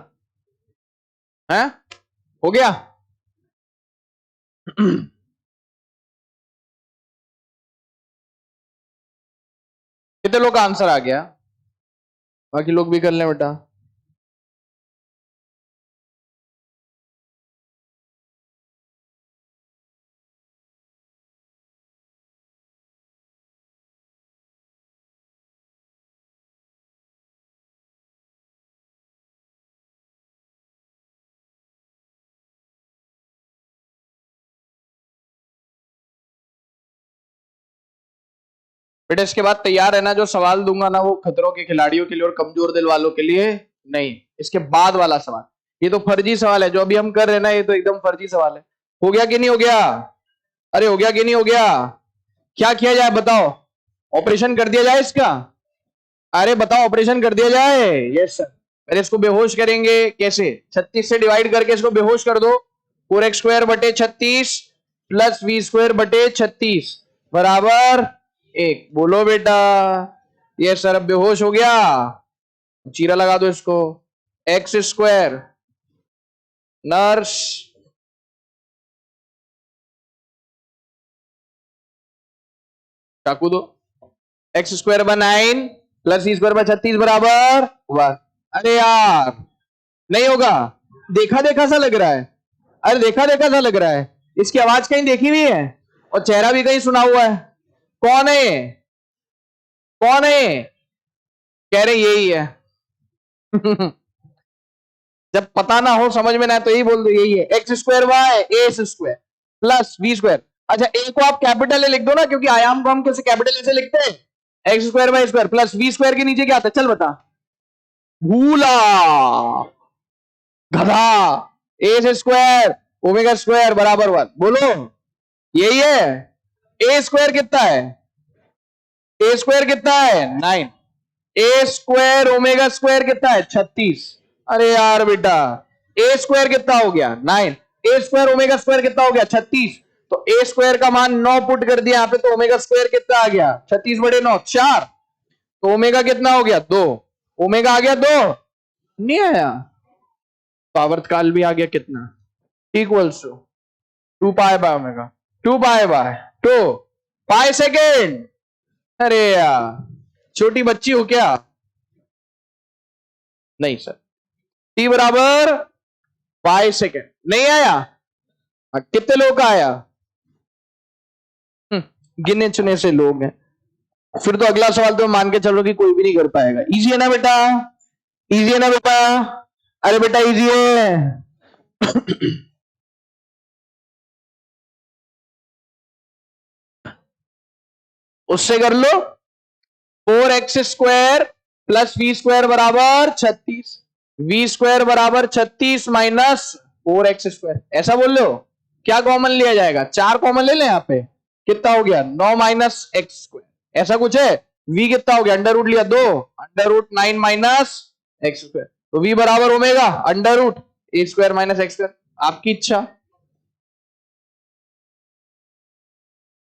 है, हो गया। कितने लोग का आंसर आ गया? बाकी लोग भी कर लें बेटा। बेटा इसके बाद तैयार रहना, जो सवाल दूंगा ना वो खतरों के खिलाड़ियों के लिए और कमजोर दिल वालों के लिए नहीं। इसके बाद वाला सवाल ये तो फर्जी सवाल है, जो अभी हम कर रहे हैं ना ये तो एकदम फर्जी सवाल है। हो गया कि नहीं हो गया? अरे हो गया कि नहीं हो गया? क्या किया जाए बताओ? ऑपरेशन कर दिया जाए इसका? अरे बताओ, ऑपरेशन कर दिया जाए? Yes sir. पहले इसको बेहोश करेंगे कैसे? 36 से डिवाइड करके इसको बेहोश कर दो। 4x² बटे 36 प्लस v² बटे 36 बराबर 1। बोलो बेटा। ये सर अब बेहोश हो गया, चीरा लगा दो इसको। x² नर्स चाकू दो। x² bye 9 plus v² bye 36 बराबर 1। अरे यार नहीं होगा, देखा देखा सा लग रहा है। अरे देखा देखा सा लग रहा है, इसकी आवाज कहीं देखी हुई है और चेहरा भी कहीं सुना हुआ है। कौन है ये? कौन है ये? कह रहे यही है। जब पता ना हो, समझ में ना तो यही बोल दो यही है। x² bye a² plus v²। अच्छा a को आप कैपिटल ए लिख दो ना, क्योंकि आयाम को हम कैसे कैपिटल ए से लिखते हैं? x² bye a² plus v² के नीचे क्या आता है? चल बता। भूला, गधा। a² ओमेगा² बराबर 1। बोलो यही है। a² कितना है? a² कितना है? 9। a² ओमेगा² कितना है? 36। अरे यार बेटा a² कितना हो गया? 9। a² ओमेगा² कितना हो गया? 36। तो a² का मान 9 पुट कर दिया यहां पे, तो ओमेगा² कितना आ गया? 36 बटे 9 4। तो ओमेगा कितना हो गया? 2। ओमेगा आ गया 2, नहीं आया? पावर्तकाल भी आ गया कितना? Equals to 2 pi by omega, 2 pi by 2 pi second. अरे यार छोटी बच्ची हो क्या? नहीं सर, टी बराबर पाई सेकेंड नहीं आया। कितने लोग का आया? गिने चुने से लोग हैं। फिर तो अगला सवाल तो मान के चलो कि कोई भी नहीं कर पाएगा। इजी है ना बेटा? इजी है ना बेटा? अरे बेटा इजी है। उससे कर लो। 4x² प्लस v² बराबर 36। v² बराबर 36 माइनस 4x², ऐसा बोल लो। क्या कॉमन लिया जाएगा? 4 कॉमन ले लें यहां पे। कितना हो गया? 9 माइनस x², ऐसा कुछ है। v कितना हो गया? अंडर रूट लिया 2, अंडर रूट 9 माइनस x²। तो v बराबर omega under root a² minus x²। आपकी इच्छा,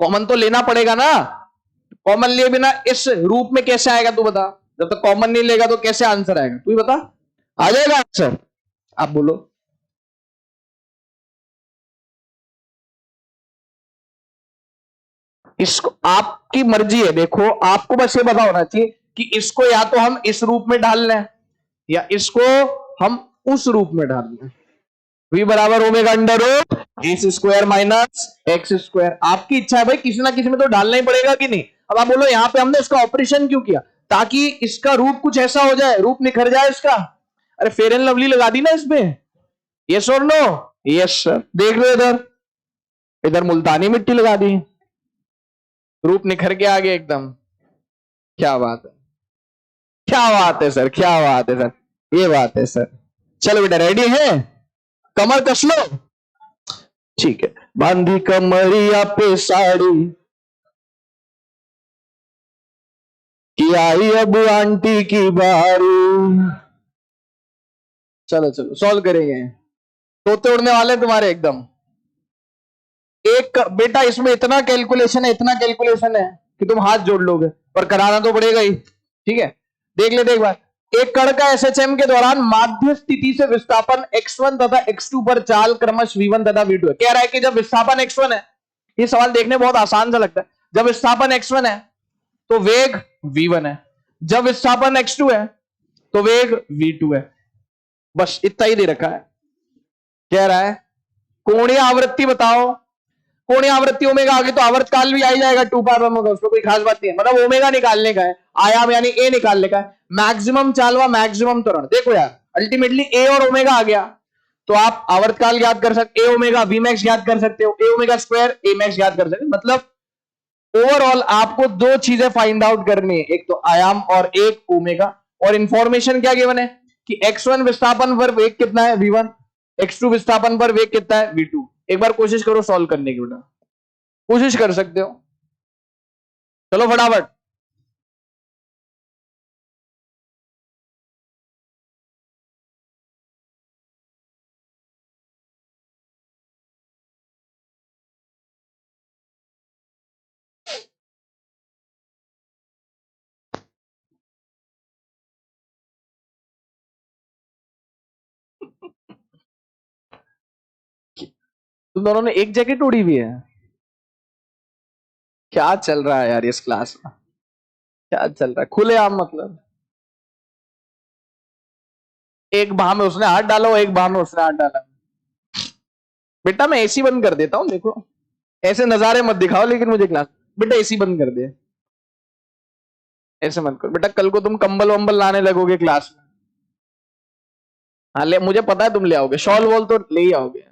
कॉमन तो लेना पड़ेगा ना। कॉमन लिए बिना इस रूप में कैसे आएगा तू बता? जब तक कॉमन नहीं लेगा तो कैसे आंसर आएगा तू ही बता। आ जाएगा आंसर? आप बोलो। इसको आपकी मर्जी है, देखो आपको बस ये पता होना चाहिए कि इसको या तो हम इस रूप में डाल लें या इसको हम उस रूप में डाल लें। v बराबर omega under root a² minus x²। आपकी इच्छा है भाई, किसी ना किसी में तो डालना ही पड़ेगा कि नहीं। अब आप बोलो यहां पे हमने इसका ऑपरेशन क्यों किया? ताकि इसका रूप कुछ ऐसा हो जाए, रूप निखर जाए इसका। अरे फेयर एंड लवली लगा दी ना इसमें। यस और नो? Yes sir. देख लो इधर, इधर मुल्तानी मिट्टी लगा दी, रूप निखर के आ गया एकदम। क्या बात है, क्या बात है सर, क्या बात है सर, ये बात है सर। चलो बेटा रेडी है? कमर कस लो। ठीक है, बांधी कमरिया पे साड़ी कि आई अब आंटी की बारी। चलो चलो सॉल्व करेंगे। तोते उड़ने वाले तुम्हारे एकदम। एक बेटा इसमें इतना कैलकुलेशन है, इतना कैलकुलेशन है कि तुम हाथ जोड़ लोगे, पर कराना तो पड़ेगा ही। ठीक है, देख ले, देख बार। एक कण का एसएचएम के दौरान माध्य स्थिति से विस्थापन x1 तथा x2 पर चाल क्रमश v1 तथा v2 है। कह रहा है कि जब विस्थापन x1 है, ये सवाल देखने बहुत आसान सा लगता है, जब विस्थापन x1 है तो वेग v1 है, जब विस्थापन x2 है तो वेग v2 है। बस इतना ही दे रखा है। कह रहा है कोणीय आवृत्ति बताओ, कोणीय आवृत्ति ओमेगा आगे तो आवर्तकाल भी आ जाएगा 2 पाई ओमेगा, उसमें कोई खास बात नहीं है, मतलब ओमेगा निकालने का है, आयाम यानी ए निकालने का है, मैक्सिमम चाल व मैक्सिमम त्वरण। देखो यार अल्टीमेटली ए और ओमेगा आ गया तो आप आवर्तकाल ज्ञात कर सकते, ए ओमेगा वी मैक्स ज्ञात कर सकते हो, ए ओमेगा स्क्वायर ए मैक्स ज्ञात कर सकते हो। मतलब ओवरऑल आपको दो चीजें फाइंड आउट करनी है, एक तो आयाम और एक ओमेगा। और इंफॉर्मेशन क्या गिवन है कि x1 विस्थापन पर वेग कितना है v1, x2 विस्थापन पर वेग कितना है v2। एक बार कोशिश करो सॉल्व करने की, बेटा कोशिश कर सकते हो, चलो फटाफट। तुम दोनों ने एक जैकेट उड़ी हुई है, क्या चल रहा है यार इस क्लास में, क्या चल रहा है खुलेआम, मतलब एक बाह में उसने हाथ डाला, एक बाह में उसने हाथ डाला। बेटा मैं एसी बंद कर देता हूं, देखो ऐसे नजारे मत दिखाओ लेकिन मुझे क्लास, बेटा एसी बंद कर दे, ऐसे मत करो बेटा, कल को तुम कंबल वंबल लाने लगोगे क्लास में। हाँ ले, मुझे पता है तुम ले आओगे, शॉल वॉल तो ले ही आओगे।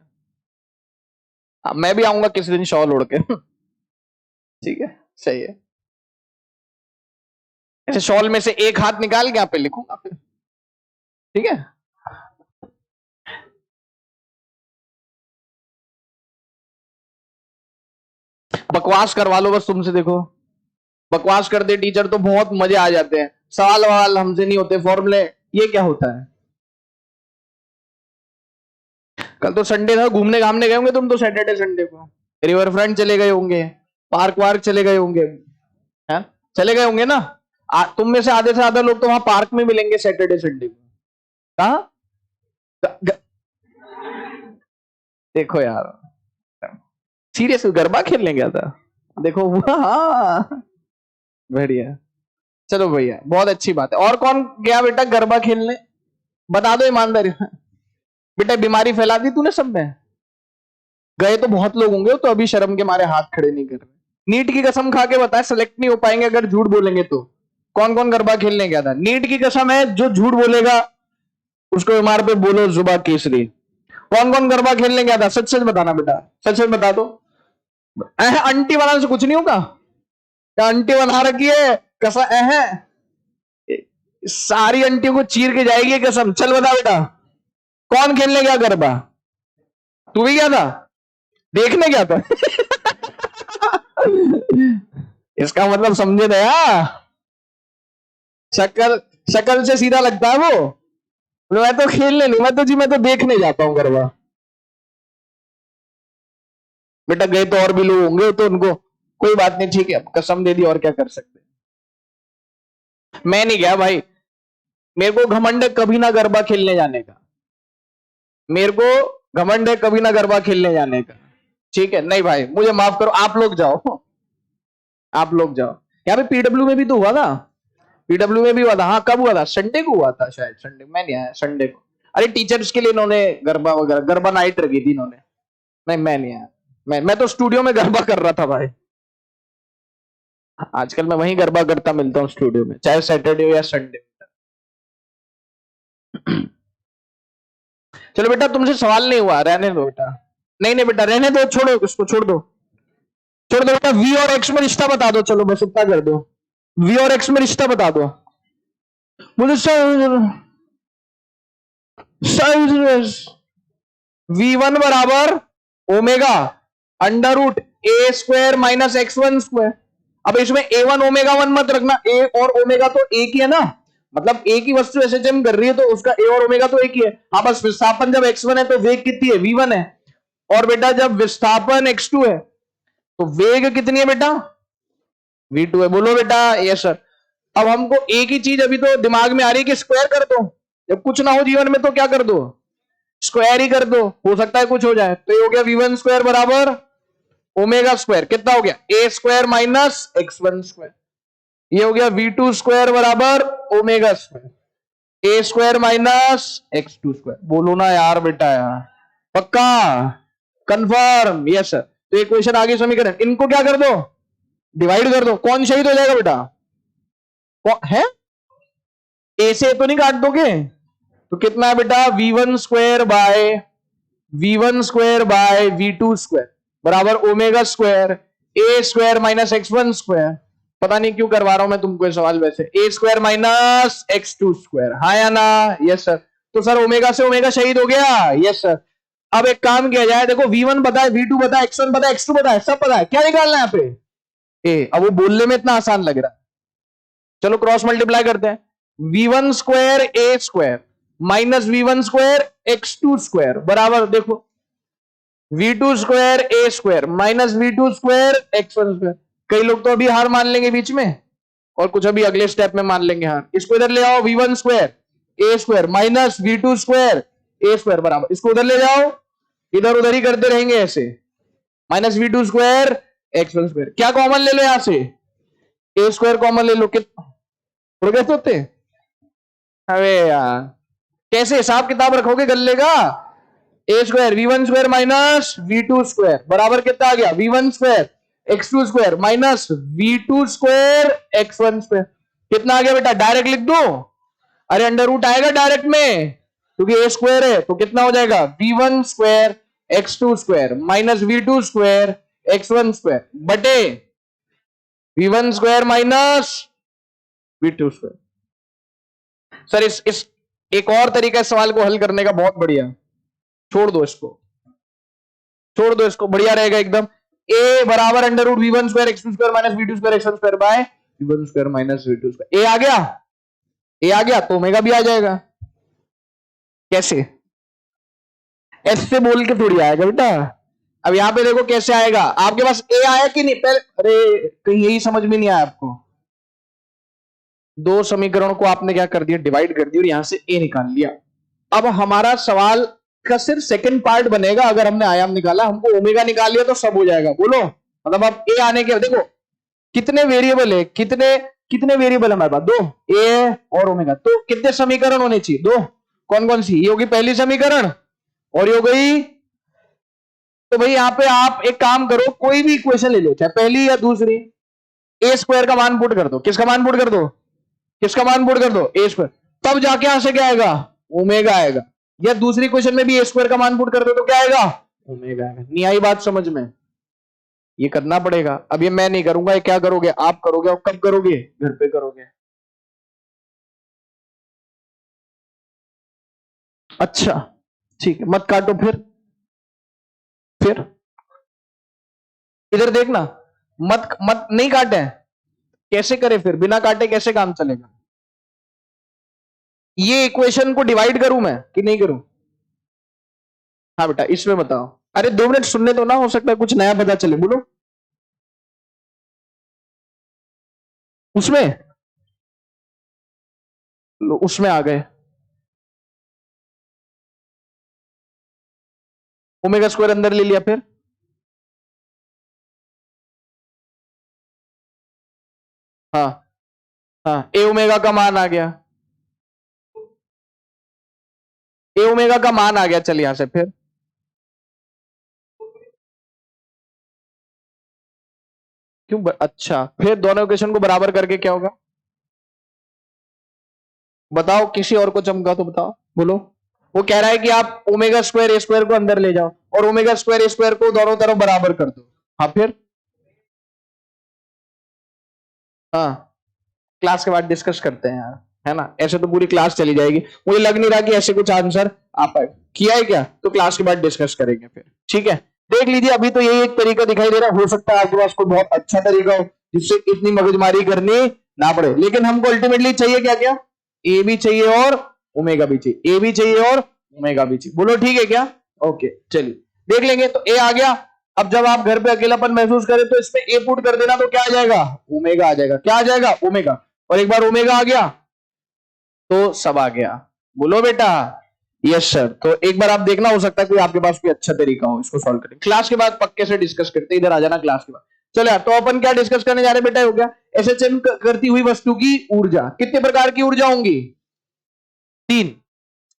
हाँ, मैं भी आऊंगा किसी दिन शॉल ओढ़ के ठीक है सही है। ऐसे शॉल में से एक हाथ निकाल के यहाँ पे लिखूंगा फिर, ठीक है। बकवास करवा लो बस तुमसे, देखो बकवास करते टीचर तो बहुत मजे आ जाते हैं, सवाल वाल हमसे नहीं होते, फॉर्मूले, ये क्या होता है। कल तो संडे था, घूमने घामने गए होंगे तुम तो, सैटरडे संडे को रिवर फ्रंट चले गए होंगे, पार्क वार्क चले गए होंगे, है चले गए होंगे ना। तुम में से आधे से ज्यादा लोग तो वहां पार्क में मिलेंगे सैटरडे संडे को। कहा देखो यार सीरियस गरबा खेलने गया था, देखो हाँ बढ़िया, चलो भैया बहुत अच्छी बात है। और कौन गया बेटा गरबा खेलने, बता दो ईमानदारी बेटा, बीमारी फैला दी तूने सब में। गए तो बहुत लोग होंगे तो अभी शर्म के मारे हाथ खड़े नहीं कर रहे। नीट की कसम खा के बताए, सेलेक्ट नहीं हो पाएंगे अगर झूठ बोलेंगे तो। कौन कौन गरबा खेलने गया था, नीट की कसम है, जो झूठ बोलेगा उसको इमार पे बोलो जुबा केसरी। कौन कौन गरबा खेलने गया था, सच सच बताना बेटा, सच सच बता दो। आंटी बनाने से कुछ नहीं होगा, क्या आंटी बना रखी है कसा है, सारी अंटियों को चीर के जाएगी कसम। चल बता बेटा कौन खेलने गया गरबा, तू भी गया था, देखने गया था इसका मतलब समझे दया, शक्ल शक्ल से सीधा लगता है वो, मैं तो खेलने नहीं, मैं तो जी मैं तो देखने जाता हूं गरबा। बेटा गए तो और भी लोग होंगे तो उनको कोई बात नहीं, ठीक है कसम दे दी और क्या कर सकते। मैं नहीं गया भाई, मेरे को घमंड है कभी ना गरबा खेलने जाने का, मेरे को घमंड है कभी ना गरबा खेलने जाने का, ठीक है। नहीं भाई मुझे माफ करो, आप लोग जाओ, आप लोग जाओ। यहाँ पे पीडब्ल्यू में भी तो हुआ था, पीडब्ल्यू में भी हुआ था, हाँ कब हुआ था, संडे को हुआ था शायद, संडे मैं नहीं आया संडे को। अरे टीचर्स के लिए इन्होंने गरबा वगैरह, गरबा नाइट रखी थी इन्होंने, नहीं मैं नहीं आया, मैं तो स्टूडियो में गरबा कर रहा था भाई। आजकल मैं वहीं गरबा करता मिलता हूँ स्टूडियो में, चाहे सैटरडे हो या संडे। चलो बेटा तुमसे सवाल नहीं हुआ, रहने दो बेटा, नहीं नहीं बेटा रहने दो, छोड़ो उसको, छोड़ दो, छोड़ दो बेटा। वी और एक्स में रिश्ता बता दो, चलो बस इतना कर दो, वी और एक्स में रिश्ता बता दो मुझे V1 बराबर ओमेगा अंडर रूट ए स्क्वायर माइनस x1 स्क्वायर। अब इसमें A1 ओमेगा 1 मत रखना, ए और ओमेगा तो एक ही है ना, मतलब एक ही वस्तु एसएचएम कर रही है तो उसका ए और ओमेगा तो एक ही है। हाँ बस विस्थापन जब x1 है तो वेग कितनी है, v1 है, और बेटा जब विस्थापन x2 है तो वेग कितनी है बेटा, v2 है। बोलो बेटा यस सर। अब हमको एक ही चीज अभी तो दिमाग में आ रही है कि स्क्वायर कर दो, जब कुछ ना हो जीवन में तो क्या कर दो, स्क्वायर ही कर दो, हो सकता है कुछ हो जाए। तो ये हो गया v1 स्क्वायर बराबर ओमेगा स्क्वायर, कितना हो गया a square minus x1 square. ये हो गया v2 स्क्वायर बराबर omega square a square minus x2 square. बोलो ना यार बेटा, यार पक्का, कंफर्म, यस सर। तो ये क्वेश्चन आगे समीकरण, इनको क्या कर दो, डिवाइड कर दो। कौन शहीद हो जाएगा बेटा, है ए से तो नहीं काट दोगे, तो कितना है बेटा v1 square by v2 square बराबर omega square a square minus x1 square. पता नहीं क्यों करवा रहा हूं मैं तुमको ये सवाल, वैसे a square minus x2 square, हाँ या ना, यस सर। तो सर ओमेगा से ओमेगा शहीद हो गया, यस सर। अब एक काम किया जाए, देखो v1 पता है, v2 पता है, x1 पता है, x2 पता है, सब पता है, क्या निकालना है यहाँ पे a। अब वो बोलने में इतना आसान लग रहा है, चलो क्रॉस मल्टीप्लाई करते हैं। v1 square a square minus v1 square x2 square बराबर, देखो v2 square a square minus v2 square x1 square. कई लोग तो अभी हार मान लेंगे बीच में, और कुछ अभी अगले स्टेप में मान लेंगे हार। इसको इधर ले आओ, v1 square a square minus v2 square a square बराबर, इसको उधर ले जाओ, इधर उधर ही करते रहेंगे ऐसे, minus v2 square x1 square. क्या कॉमन ले लो यहां से, a स्क्वायर कॉमन ले लो, कितना कैसे होते, अरे यार कैसे हिसाब किताब रखोगे गल्ले का। A square v1 square minus v2 square बराबर कितना आ गया, v1 square x2 square minus v2 square x1 square. कितना आ गया बेटा, डायरेक्ट लिख दो, अरे अंडर रूट आएगा डायरेक्ट में, क्योंकि ए स्क्वायर है, तो कितना हो जाएगा v1 square x2 square minus v2 square x1 square बटे v1 square minus v2 square. Sir इस एक और तरीका इस सवाल को हल करने का बहुत बढ़िया, छोड़ दो इसको, छोड़ दो इसको, बढ़िया रहेगा एकदम। a बराबर under root v1 square x2 square minus v2 square x1 square by v1 square minus v2 square. a आ गया, a आ गया तो ओमेगा भी आ जाएगा। कैसे, s से बोल के थोड़ी आएगा बेटा। अब यहां पे देखो कैसे आएगा, आपके पास a आया कि नहीं पहले, अरे कहीं यही समझ में नहीं आया आपको, दो समीकरणों को आपने क्या कर दिया, डिवाइड कर दिया और यहां से a निकाल लिया। अब हमारा सवाल का सिर्फ सेकंड पार्ट बनेगा, अगर हमने आयाम निकाला, हमको ओमेगा निकाल लिया तो सब हो जाएगा। बोलो, मतलब अब a आने के, देखो कितने वेरिएबल है, कितने वेरिएबल हमारे पास, दो, a और ओमेगा, तो कितने समीकरण होने चाहिए, दो। कौन कौन सी, ये होगी पहली समीकरण और ये हो गई, तो भाई यहां पे आप एक काम करो, कोई भी इक्वेशन ले लो, चाहे पहली या दूसरी, ए स्क्वायर का मान पुट कर दो, किसका मान पुट कर दो, किसका मान पुट कर दो, ए स्क्वायर, तब जाके यहां से क्या आएगा, ओमेगा आएगा। या दूसरी क्वेश्चन में भी ए स्क्वायर का मान पुट कर दो तो क्या आएगा, ओमेगा आएगा। नहीं आई बात समझ में, ये करना पड़ेगा। अब ये मैं नहीं करूंगा, ये क्या करोगे आप करोगे, और कब करोगे, घर पे करोगे। अच्छा ठीक है, मत काटो, फिर इधर देखना, मत मत नहीं काटे, कैसे करे फिर, बिना काटे कैसे काम चलेगा। ये इक्वेशन को डिवाइड करूं मैं कि नहीं करूं, हाँ बेटा इसमें बताओ। अरे 2 मिनट सुनने तो ना, हो सकता है कुछ नया पता चले, बोलो। उसमें लो, उसमें आ गए, ओमेगा स्क्वायर अंदर ले लिया, फिर हाँ हाँ, ए ओमेगा का मान आ गया, ए ओमेगा का मान आ गया, चल यहां से फिर क्यों अच्छा, फिर दोनों इक्वेशन को बराबर करके क्या होगा, बताओ, किसी और को चमका तो बताओ, बोलो। वो कह रहा है कि आप ओमेगा स्क्वायर ए स्क्वायर को अंदर ले जाओ और ओमेगा स्क्वायर ए स्क्वायर को दोनों तरफ बराबर कर दो, हाँ फिर, हाँ क्लास के बाद डिस्कस करते हैं यार, है ना, ऐसे तो पूरी क्लास चली जाएगी, मुझे लग नहीं रहा कि ऐसे कुछ आंसर आ पाए, किया है क्या, तो क्लास के बाद डिस्कस करेंगे फिर, ठीक है। देख लीजिए, अभी तो यही एक तरीका दिखाई दे रहा है, हो सकता है आपके पास कोई बहुत अच्छा तरीका हो जिससे इतनी मगजमारी करनी ना पड़े, लेकिन हमको अल्टीमेटली चाहिए क्या क्या, ए भी चाहिए और ओमेगा भी चाहिए, ए भी चाहिए और ओमेगा भी चाहिए, बोलो ठीक है क्या, ओके चलिए देख लेंगे। तो ए आ गया, अब जब आप घर पे अकेलापन महसूस करें तो इसमें ए पुट कर देना, तो क्या आ जाएगा, ओमेगा आ जाएगा, क्या आ जाएगा, ओमेगा। और एक बार ओमेगा आ गया तो सब आ गया। बोलो बेटा। Yes sir. तो एक बार आप देखना, हो सकता है कोई आपके पास कोई अच्छा तरीका हो इसको सॉल्व करने। क्लास के बाद पक्के से डिस्कस करते, इधर आ जाना क्लास के बाद। चलो यार, तो अपन क्या डिस्कस करने जा रहे हैं बेटा? हो गया एसएचएम करती हुई वस्तु की ऊर्जा। कितने प्रकार की ऊर्जा होंगी? 3,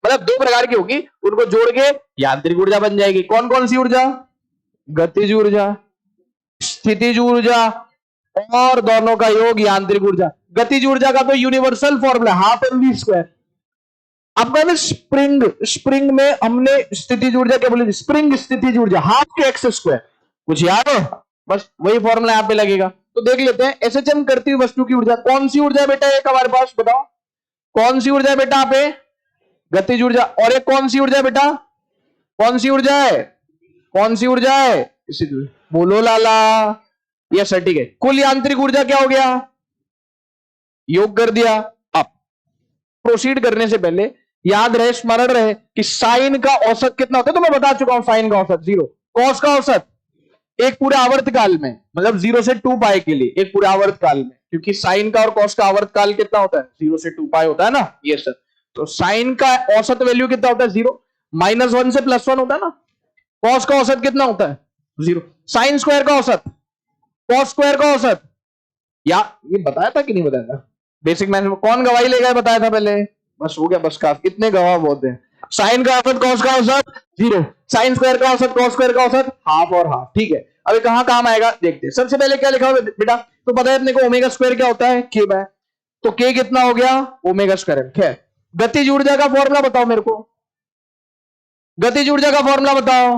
मतलब 2 प्रकार की होगी, उनको जोड़ के यांत्रिक ऊर्जा बन जाएगी। कौन कौन सी ऊर्जा? गतिज ऊर्जा, स्थितिज ऊर्जा और दोनों का योग यांत्रिक ऊर्जा। गतिज ऊर्जा का तो universal formula half mv square. आपका ना स्प्रिंग में हमने स्थितिज ऊर्जा क्या बोली? स्प्रिंग स्थितिज ऊर्जा हाफ के एक्स स्क्वायर। कुछ याद है? बस वही फॉर्मूला यहां पे लगेगा। तो देख लेते हैं एसएचएम करती हुई वस्तु की ऊर्जा। कौन सी ऊर्जा है बेटा एक हमारे पास? बताओ कौन सी ऊर्जा है बेटा? आप गतिज ऊर्जा। और एक कौन सी ऊर्जा है बेटा? कौन सी ऊर्जा है? कौन सी ऊर्जा है? बोलो लाला। यस सर, ठीक है। कुल यांत्रिक ऊर्जा क्या हो गया? योग कर दिया। अब प्रोसीड करने से पहले याद रहे, स्मरण रहे कि साइन का औसत कितना होता है। तो मैं बता चुका हूं साइन का औसत 0, कॉस का औसत एक पूरे आवर्त काल में, मतलब 0 से 2 पाई के लिए एक पूरे आवर्त काल में, क्योंकि साइन का और कॉस का आवर्त काल कितना होता है? 0 से 2 पाई होता है ना। ये सर, तो साइन का औसत वैल्यू कितना होता है? 0। -1 से +1 होता है ना। कॉस का औसत कितना होता है? 0। साइन स्क्वायर का औसत, कॉस स्क्वायर का औसत, या ये बताया था कि नहीं बताया था? बेसिक मैथ्स में कौन गवाही लेगा बताया था पहले? बस हो गया, बस काफी, इतने गवाह बहुत है। साइन का औसत कॉस का औसत 0, साइन स्क्वायर का औसत कॉस स्क्वायर का औसत हाफ और हाफ। ठीक है, अभी कहां काम आएगा देखते हैं। सबसे पहले क्या लिखा हुआ बेटा? तो पता है अपने को ओमेगा स्क्वायर क्या होता है? के बाय। तो के कितना हो गया? Omega square. खैर, गतिज ऊर्जा का फॉर्मूला बताओ मेरे को। गतिज ऊर्जा का फॉर्मूला बताओ।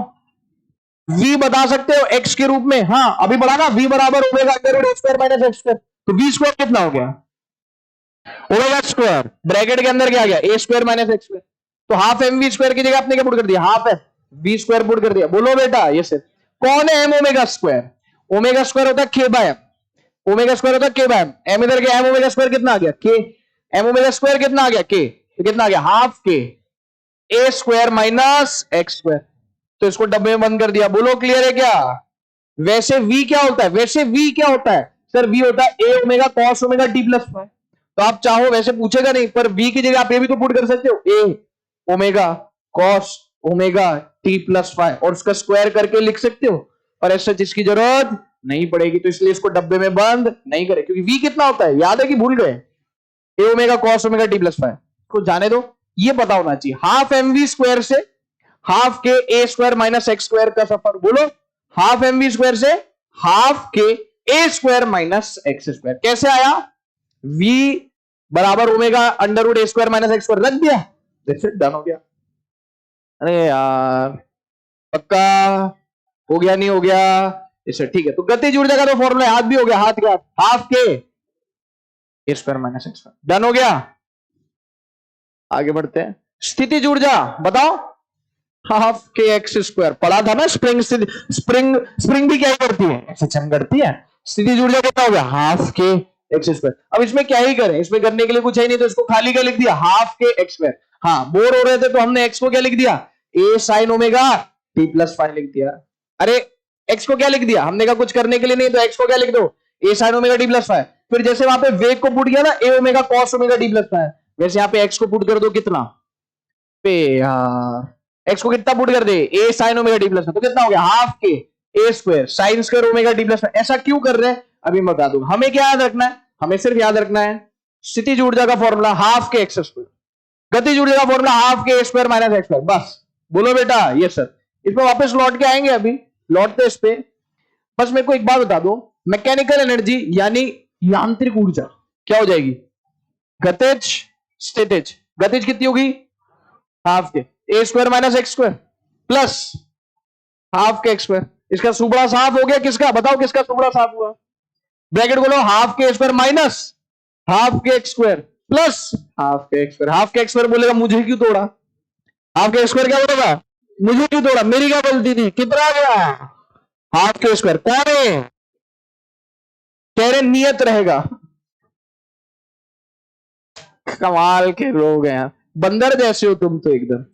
v बता सकते हो x के रूप में? हाँ अभी बढ़ा ना, v बराबर omega under root square minus X square. तो v स्क्वायर कितना हो गया? ओमेगा स्क्वायर, ब्रैकेट के अंदर क्या आ गया? A square minus X square. तो हाफ एम वी स्क्वायर की जगह आपने क्या पुट कर दिया? Half M V square put कर दिया। बोलो बेटा ये से कौन है M omega square? Omega square होता है के बाय एम। ओमेगा स्क्वायर होता है के बाय एम। एम इधर के, एम ओमेगा स्क्वायर कितना आ गया? के। एम ओमेगा स्क्वायर कितना आ गया? के। तो कितना आ गया? हाफ के A square minus X square. तो इसको डब्बे में बंद कर दिया। बोलो क्लियर है क्या? वैसे v क्या होता है? वैसे v क्या होता है सर? v होता है a omega cos omega t plus five. तो आप चाहो वैसे पूछेगा नहीं, पर v की जगह आप ये भी तो पुट कर सकते हो, a omega cos omega t plus five, और उसका स्क्वायर करके लिख सकते हो। और ऐसा जिसकी जरूरत नहीं पड़ेगी, तो इसलिए इसको डब्बे में बंद नहीं करे, क्योंकि v कितना होता है याद है कि भूल गए? a omega cos omega t plus five को जाने दो, ये पता होना चाहिए। हाफ एम वी स्क्वायर से हाफ के A square minus X square का सफर। बोलो, हाफ एम वी स्क्वायर से हाफ के A square minus X square कैसे आया? v बराबर ओमेगा अंडर रूट ए स्क्वायर माइनस एक्स स्क्वायर रख दिया, डन हो गया। अरे यार पक्का हो गया? नहीं हो गया? इसे ठीक है। तो गतिज ऊर्जा का तो फॉर्मूला हाथ भी हो गया, हाथ क्या? हाफ के A square minus X square. Done हो गया। आगे बढ़ते हैं। स्थितिज ऊर्जा बताओ। हाफ के एक्स स्क्वायर पढ़ा था ना। स्प्रिंग स्प्रिंग भी क्या करती है? एसएचएम करती है। स्थितिज ऊर्जा कितना हो गया? हाफ के एक्स स्क्वायर। अब इसमें क्या ही करें, इसमें करने के लिए कुछ है नहीं, तो इसको खाली क्या लिख दिया? हाफ के एक्स स्क्वायर। हाँ बोर हो रहे थे तो हमने एक्स को क्या लिख दिया? A sine omega T plus five लिख दिया। अरे एक्स को क्या लिख दिया? हमने कहा कुछ करने के लिए नहीं, तो एक्स को क्या लिख दो? A sine omega T plus five. फिर जैसे वहां पे वेग को पुट किया ना, A omega cos omega T plus five, वैसे यहाँ पे एक्स को पुट कर दो। कितना पे यार एक्स को कितना पुट कर दे? A sine omega T plus, तो कितना हो गया? हाफ के A square sine square omega T plus. ऐसा क्यों कर रहे हैं अभी मैं बता दूंगा। हमें क्या याद रखना है? हमें सिर्फ याद रखना है स्थितिज ऊर्जा का फॉर्मूला हाफ के एक्स स्क्वायर, गतिज ऊर्जा का फॉर्मूला हाफ के A square minus X square. बस बोलो बेटा ये सर। इस पर वापस लौट के आएंगे, अभी लौटते इस पे। बस मेरे को एक बात बता दो, मैकेनिकल एनर्जी यानी यांत्रिक ऊर्जा क्या हो जाएगी? गतिज स्थितिज। गतिज कितनी होगी? हाफ के A square minus X square plus half के एक्स स्क्वायर। इसका सुबड़ा साफ हो गया। किसका बताओ? किसका सुबड़ा साफ हुआ? ब्रैकेट बोलो, हाफ के स्क्वायर माइनस हाफ के एक्स स्क्वायर प्लस हाफ के एक्स स्क्वायर। हाफ के एक्स स्क्वायर बोलेगा मुझे क्यों तोड़ा? हाफ के स्क्वायर क्या बोलेगा? मुझे क्यों तोड़ा? मेरी क्या गलती थी? कितना आ गया? हाफ के स्क्वायर। कौन है? तेरे नियत रहेगा। कमाल के लोग हैं, बंदर जैसे हो तुम तो एकदम।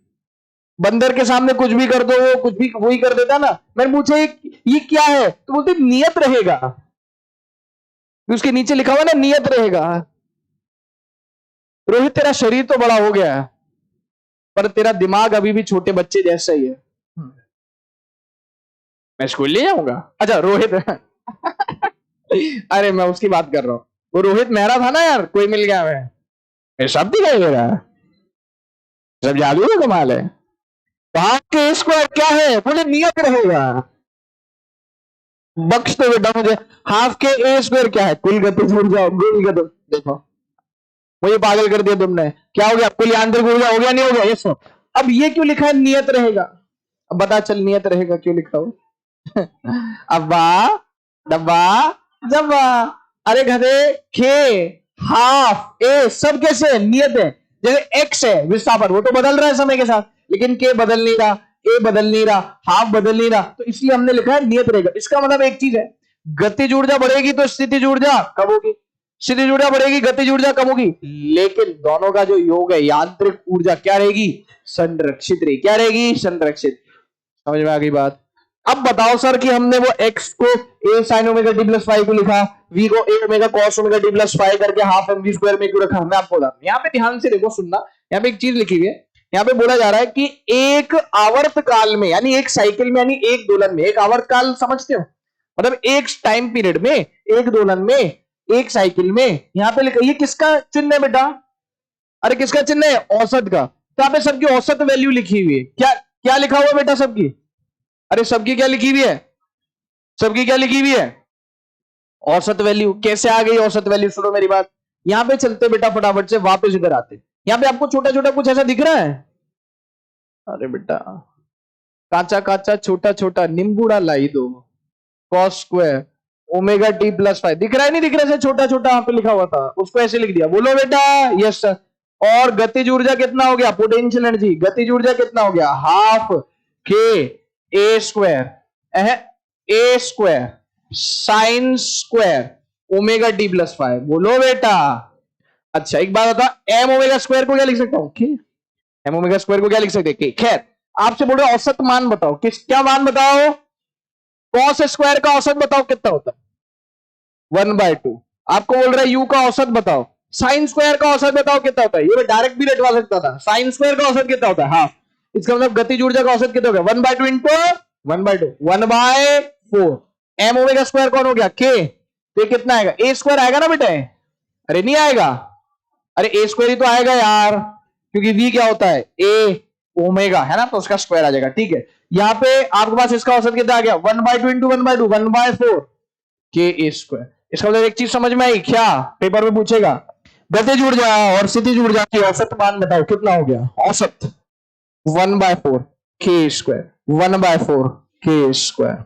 बंदर के सामने कुछ भी कर दो, वो कुछ भी वही कर देता ना। मैंने पूछा ये क्या है, तो बोलते नियत रहेगा। उसके नीचे लिखा हुआ ना नियत रहेगा। रोहित तेरा शरीर तो बड़ा हो गया है, पर तेरा दिमाग अभी भी छोटे बच्चे जैसा ही है। मैं स्कूल ले जाऊंगा। अच्छा रोहित अरे मैं उसकी बात कर रहा हूं, वो रोहित मेहरा था ना यार, कोई मिल गया मैं सब दिखाई दे रहा है, सब जादू है, कमाल है। तो हाफ के स्क्वायर क्या है, बोले नियत रहेगा। बख्श तो बेटा मुझे, हाफ के ए स्क्वायर क्या है, कुल गति जुड़ जाओ, कुल गति देखो, मुझे पागल कर दिया तुमने, क्या हो गया, कुल यांत्रिक ऊर्जा हो गया नहीं हो गया, यस। अब ये क्यों लिखा है नियत रहेगा, अब बता चल नियत रहेगा क्यों लिखा हो अब्बा डब्बा जब्बा, अरे गधे, खे हाफ ए सब कैसे नियत है, जैसे एक्स है विस्थापन, वो तो बदल रहा है समय के साथ, लेकिन के बदल नहीं रहा, ए बदल नहीं रहा, हाफ बदल नहीं रहा, तो इसलिए हमने लिखा है नियत रहेगा। इसका मतलब एक चीज है, गतिज ऊर्जा बढ़ेगी तो स्थितिज ऊर्जा कम होगी, स्थितिज ऊर्जा बढ़ेगी गतिज ऊर्जा कम होगी, लेकिन दोनों का जो योग है यांत्रिक ऊर्जा क्या रहेगी, संरक्षित रहेगी। क्या रहेगी, संरक्षित। समझ में आ गई बात। अब बताओ सर कि हमने वो x को a sin omega T plus five को लिखा, v को a omega cos omega T plus five करके हाफ mv स्क्वायर में क्यों रखा, मैं आपको बता, यहाँ पे ध्यान से देखो, सुनना, यहाँ पे एक चीज लिखी हुई है, यहाँ पे बोला जा रहा है कि एक आवर्त काल में, यानी एक साइकिल में, यानी एक दोलन में, एक आवर्त काल समझते हो, मतलब एक टाइम पीरियड में, एक दोलन में, एक साइकिल में, यहाँ पे लिखा, ये किसका चिन्ह है बेटा, अरे किसका चिन्ह है, औसत का। तो यहाँ पे सबकी औसत वैल्यू लिखी हुई है, क्या क्या लिखा हुआ बेटा सबकी, अरे सबकी क्या लिखी हुई है, सबकी क्या लिखी हुई है, औसत वैल्यू। कैसे आ गई औसत वैल्यू, सुनो मेरी बात, यहां पे चलते बेटा फटाफट से वापस इधर आते, यहां पे आपको छोटा छोटा कुछ ऐसा दिख रहा है, अरे बेटा काचा काचा छोटा छोटा निम्बूड़ा लाई दो cos square omega T plus five, दिख रहा है नहीं दिख रहा है, छोटा छोटा यहाँ पे लिखा हुआ था, उसको ऐसे लिख दिया, बोलो बेटा यस सर। और गतिज ऊर्जा कितना हो गया, पोटेंशियल एनर्जी, गतिज ऊर्जा कितना हो गया, हाफ के A square, A square sine square omega T plus five, बोलो बेटा। अच्छा एक बात बता, एम ओमेगा स्क्वायर को क्या लिख सकता हूं, एम ओमेगा स्क्वायर को क्या लिख सकते हैं, खैर आपसे बोल रहे औसत मान बताओ, किस क्या मान बताओ, कॉस स्क्वायर का औसत बताओ कितना होता है, 1/2। आपको बोल रहा है यू का औसत बताओ, साइन स्क्वायर का औसत बताओ कितना होता है, ये डायरेक्ट भी रटवा सकता था, साइन स्क्वायर का औसत कितना होता है, हाफ, इसका मतलब गतिज ऊर्जा का औसत कितना हो गया, 1/2 इंटू 1/2, 1/4। एम ओमेगा स्क्वायर कौन हो गया, के, तो कितना आएगा, ए स्क्वायर आएगा ना बेटा, अरे नहीं आएगा, अरे ए स्क्वायर ही तो आएगा यार, क्योंकि वी क्या होता है, ए ओमेगा है ना, तो उसका स्क्वायर आ जाएगा, ठीक है। यहाँ पे आपके पास इसका औसत कितना आ गया, 1/2 इंटू 1/2, 1/4 के ए स्क्वायर। इसका मतलब एक चीज समझ में आई क्या, पेपर में पूछेगा, गतिज ऊर्जा और स्थितिज ऊर्जा की औसत मान बताओ कितना हो गया, औसत 1/4 के स्क्वायर, 1/4 के स्क्वायर।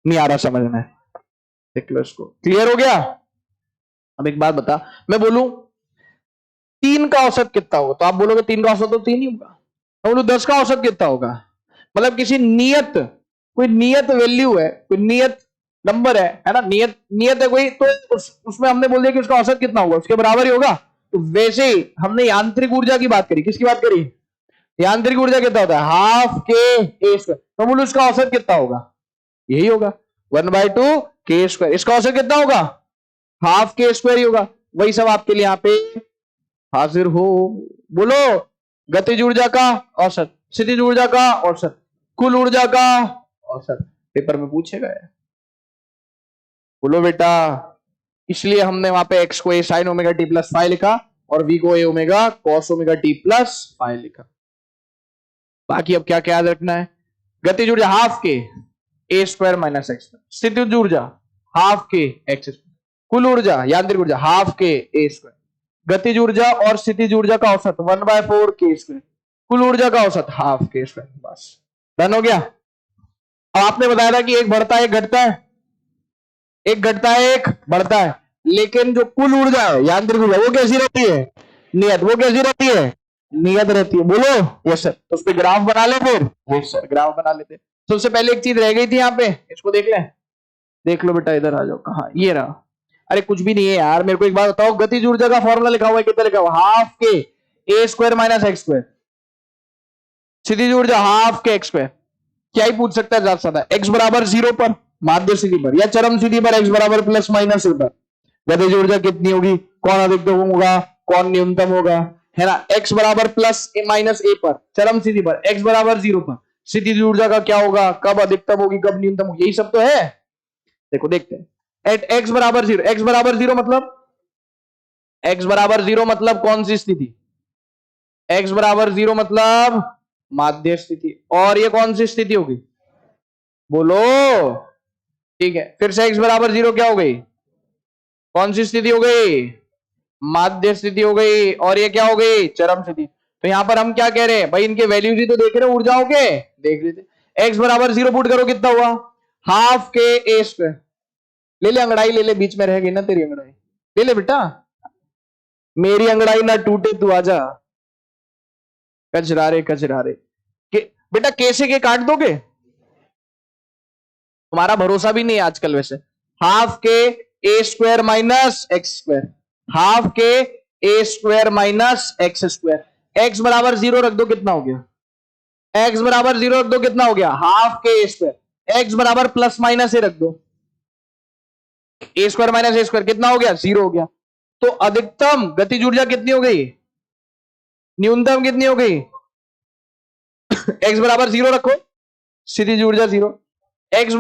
नहीं आ रहा समझ में, देख लो इसको, क्लियर हो गया। अब एक बात बता, मैं बोलूं 3 का औसत कितना होगा, तो आप बोलोगे 3 का औसत तो 3 ही होगा, मैं बोलूं 10 का औसत कितना होगा, मतलब किसी नियत, कोई नियत वैल्यू है, कोई नियत नंबर है ना, नियत है कोई, तो उसमें हमने बोल दिया कि उसका औसत कितना होगा, उसके बराबर ही होगा। तो वैसे ही हमने यांत्रिक ऊर्जा की बात करी, किसकी बात करी, यांत्रिक ऊर्जा कितना होता है, हाफ के ए स्क्वायर, तो बोलो उसका औसत कितना होगा, यही होगा 1/2 के स्क्वायर, इसका औसत कितना होगा, हाफ के स्क्वायर ही होगा। वही सब आपके लिए यहाँ पे हाजिर हो, बोलो गतिज ऊर्जा का औसत, स्थितिज ऊर्जा का औसत, कुल ऊर्जा का औसत, पेपर में पूछेगा, बोलो बेटा। इसलिए हमने वहां पे x को a sin omega T plus five लिखा और v को a omega cos omega T plus five लिखा। बाकी अब क्या क्या याद रखना है, गतिज ऊर्जा हाफ के a स्क्वायर माइनस एक्स, स्थितिज ऊर्जा हाफ के एक्स, कुल ऊर्जा यांत्रिक ऊर्जा हाफ के a स्क्वायर, गतिज ऊर्जा और स्थितिज ऊर्जा का औसत 1/4 के स्क्वायर, कुल ऊर्जा का औसत हाफ के स्क्वायर, बस डन हो गया। अब आपने बताया था कि एक बढ़ता है एक घटता है, एक घटता है एक बढ़ता है, लेकिन जो कुल ऊर्जा है यांत्रिक ऊर्जा वो कैसी रहती है, नियत, वो कैसी रहती है, नियत रहती है, बोलो यस सर। तो उस पर ग्राफ बना ले, फिर यस सर ग्राफ बना लेते। सबसे पहले एक चीज रह गई थी यहाँ पे, इसको देख लें, देख लो बेटा, इधर आ जाओ, कहा ये रहा, अरे कुछ भी नहीं है यार, मेरे को एक बात बताओ, गतिज ऊर्जा का फॉर्मूला लिखा हुआ है, कितना लिखा हुआ, हाफ के A square minus X square, स्थितिज ऊर्जा हाफ के एक्स स्क्वायर, क्या ही पूछ सकता है ज्यादा ज्यादा, एक्स बराबर 0 पर, माध्य स्थिति पर या चरम स्थिति पर एक्स बराबर प्लस माइनस पर गतिज ऊर्जा कितनी होगी, कौन अधिकतम होगा कौन न्यूनतम होगा, है ना, x बराबर प्लस ए माइनस ए पर, चरम स्थिति पर, x बराबर 0 पर स्थितिज ऊर्जा का क्या होगा, कब अधिकतम होगी कब न्यूनतम होगी, यही सब तो है। देखो देखते हैं, एट x बराबर 0, x बराबर 0 मतलब, x बराबर 0 मतलब कौन सी स्थिति, x बराबर 0 मतलब माध्य स्थिति, और ये कौन सी स्थिति होगी, बोलो, ठीक है, फिर से x बराबर 0 क्या हो गई, कौन सी स्थिति हो गई, माध्य स्थिति हो गई, और ये क्या हो गई, चरम स्थिति। तो यहां पर हम क्या कह रहे हैं भाई, इनके वैल्यूज ही तो देख रहे हो, ऊर्जाओं के देख रहे थे। x बराबर 0 पुट करो, कितना हुआ, हाफ के ए स्क्वायर, ले ले अंगड़ाई, ले ले, बीच में रह गई ना तेरी अंगड़ाई, ले ले बेटा, मेरी अंगड़ाई ना टूटे, तू आजा, कचरारे कचरारे बेटा, कैसे के काट दोगे, तुम्हारा भरोसा भी नहीं है आजकल वैसे। हाफ के A square minus X square, half के A square minus X square, X बराबर 0 रख दो, कितना हो गया, एक्स बराबर 0 रख दो, कितना हो गया, हाफ के ए स्क्वायर, एक्स बराबर प्लस माइनस ए रख दो, ए स्क्वायर माइनस ए स्क्वायर कितना हो गया, 0 हो गया। तो अधिकतम गतिज ऊर्जा कितनी हो गई, न्यूनतम कितनी हो गई, एक्स बराबर 0 रखो, स्थितिज ऊर्जा 0, एक्स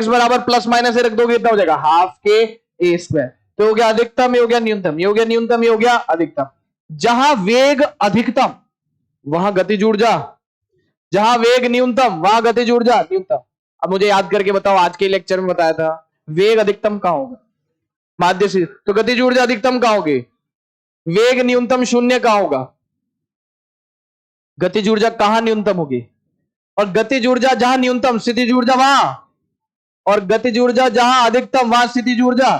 बराबर प्लस माइनस ए रख दोगे, कितना हो जाएगा, हाफ के ए स्क्वायर, तो हो गया अधिकतम, ये हो गया न्यूनतम, ये हो गया न्यूनतम, ये हो गया अधिकतम। जहां वेग अधिकतम वहां गतिज ऊर्जा, जहां वेग न्यूनतम वहां गतिज ऊर्जा न्यूनतम। अब मुझे याद करके बताओ, आज के लेक्चर में बताया था वेग अधिकतम कहां होगा, माध्य से, तो गतिज ऊर्जा अधिकतम कहां होगी, वेग न्यूनतम 0 कहां होगा, गतिज ऊर्जा कहां न्यूनतम होगी, और गतिज ऊर्जा जहां न्यूनतम स्थितिज ऊर्जा वहां, और गतिज ऊर्जा जहां अधिकतम वहां स्थितिज ऊर्जा।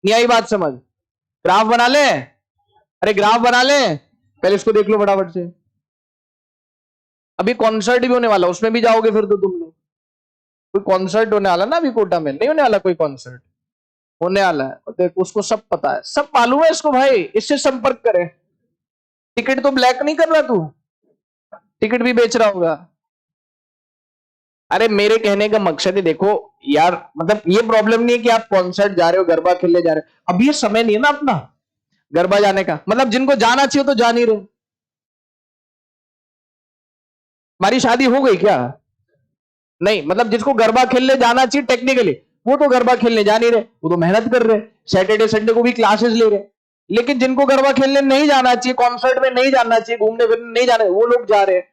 नहीं आई बात समझ, ग्राफ बना ले, अरे ग्राफ बना ले, पहले इसको देख लो फटाफट से। अभी कॉन्सर्ट भी होने वाला, उसमें भी जाओगे फिर तो तुम लोग, कोई कॉन्सर्ट होने वाला ना अभी कोटा में, नहीं होने वाला कोई कॉन्सर्ट, होने वाला है, देख उसको सब पता है, सब मालूम है इसको भाई, इससे संपर्क करे। टिकट तो ब्लैक नहीं कर रहा तू, टिकट भी बेच रहा होगा। अरे मेरे कहने का मकसद है, देखो यार, मतलब ये प्रॉब्लम नहीं है कि आप कॉन्सर्ट जा रहे हो, गरबा खेलने जा रहे हो, अब ये समय नहीं है ना अपना गरबा जाने का, मतलब जिनको जाना चाहिए तो जा नहीं रहे। हमारी शादी हो गई क्या, नहीं, मतलब जिसको गरबा खेलने जाना चाहिए टेक्निकली, वो तो गरबा खेलने जा नहीं रहे, वो तो मेहनत कर रहे, सैटरडे संडे को भी क्लासेस ले रहे। लेकिन जिनको गरबा खेलने नहीं जाना चाहिए, कॉन्सर्ट में नहीं जाना चाहिए, घूमने फिरने नहीं जाना, वो लोग जा रहे हैं।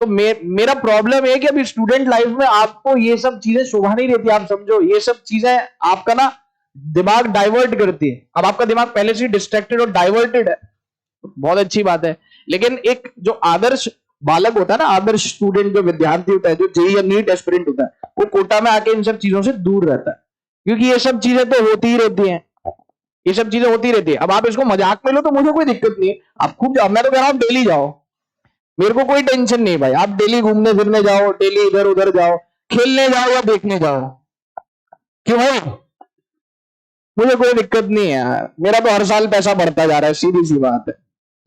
तो मेरा प्रॉब्लम है कि अभी स्टूडेंट लाइफ में आपको ये सब चीजें शोभा नहीं देती, आप समझो, ये सब चीजें आपका ना दिमाग डाइवर्ट करती है। अब आपका दिमाग पहले से डिस्ट्रैक्टेड और डाइवर्टेड है, बहुत अच्छी बात है, लेकिन एक जो आदर्श बालक होता है ना, आदर्श स्टूडेंट जो विद्यार्थी होता है, जो जेईई या नीट एस्पिरेंट होता है, वो कोटा में आके इन सब चीजों से दूर रहता है, क्योंकि ये सब चीजें तो होती ही रहती हैं, ये सब चीजें होती रहती है। अब आप इसको मजाक में लो तो मुझे कोई दिक्कत नहीं है, आप खूब जाओ, मैं तो कह रहा हूं डेली जाओ, मेरे को कोई टेंशन नहीं भाई, आप डेली घूमने फिरने जाओ, डेली इधर उधर जाओ, खेलने जाओ या देखने जाओ, क्यों भाई, मुझे कोई दिक्कत नहीं है, मेरा तो हर साल पैसा बढ़ता जा रहा है, सीधी सी बात है।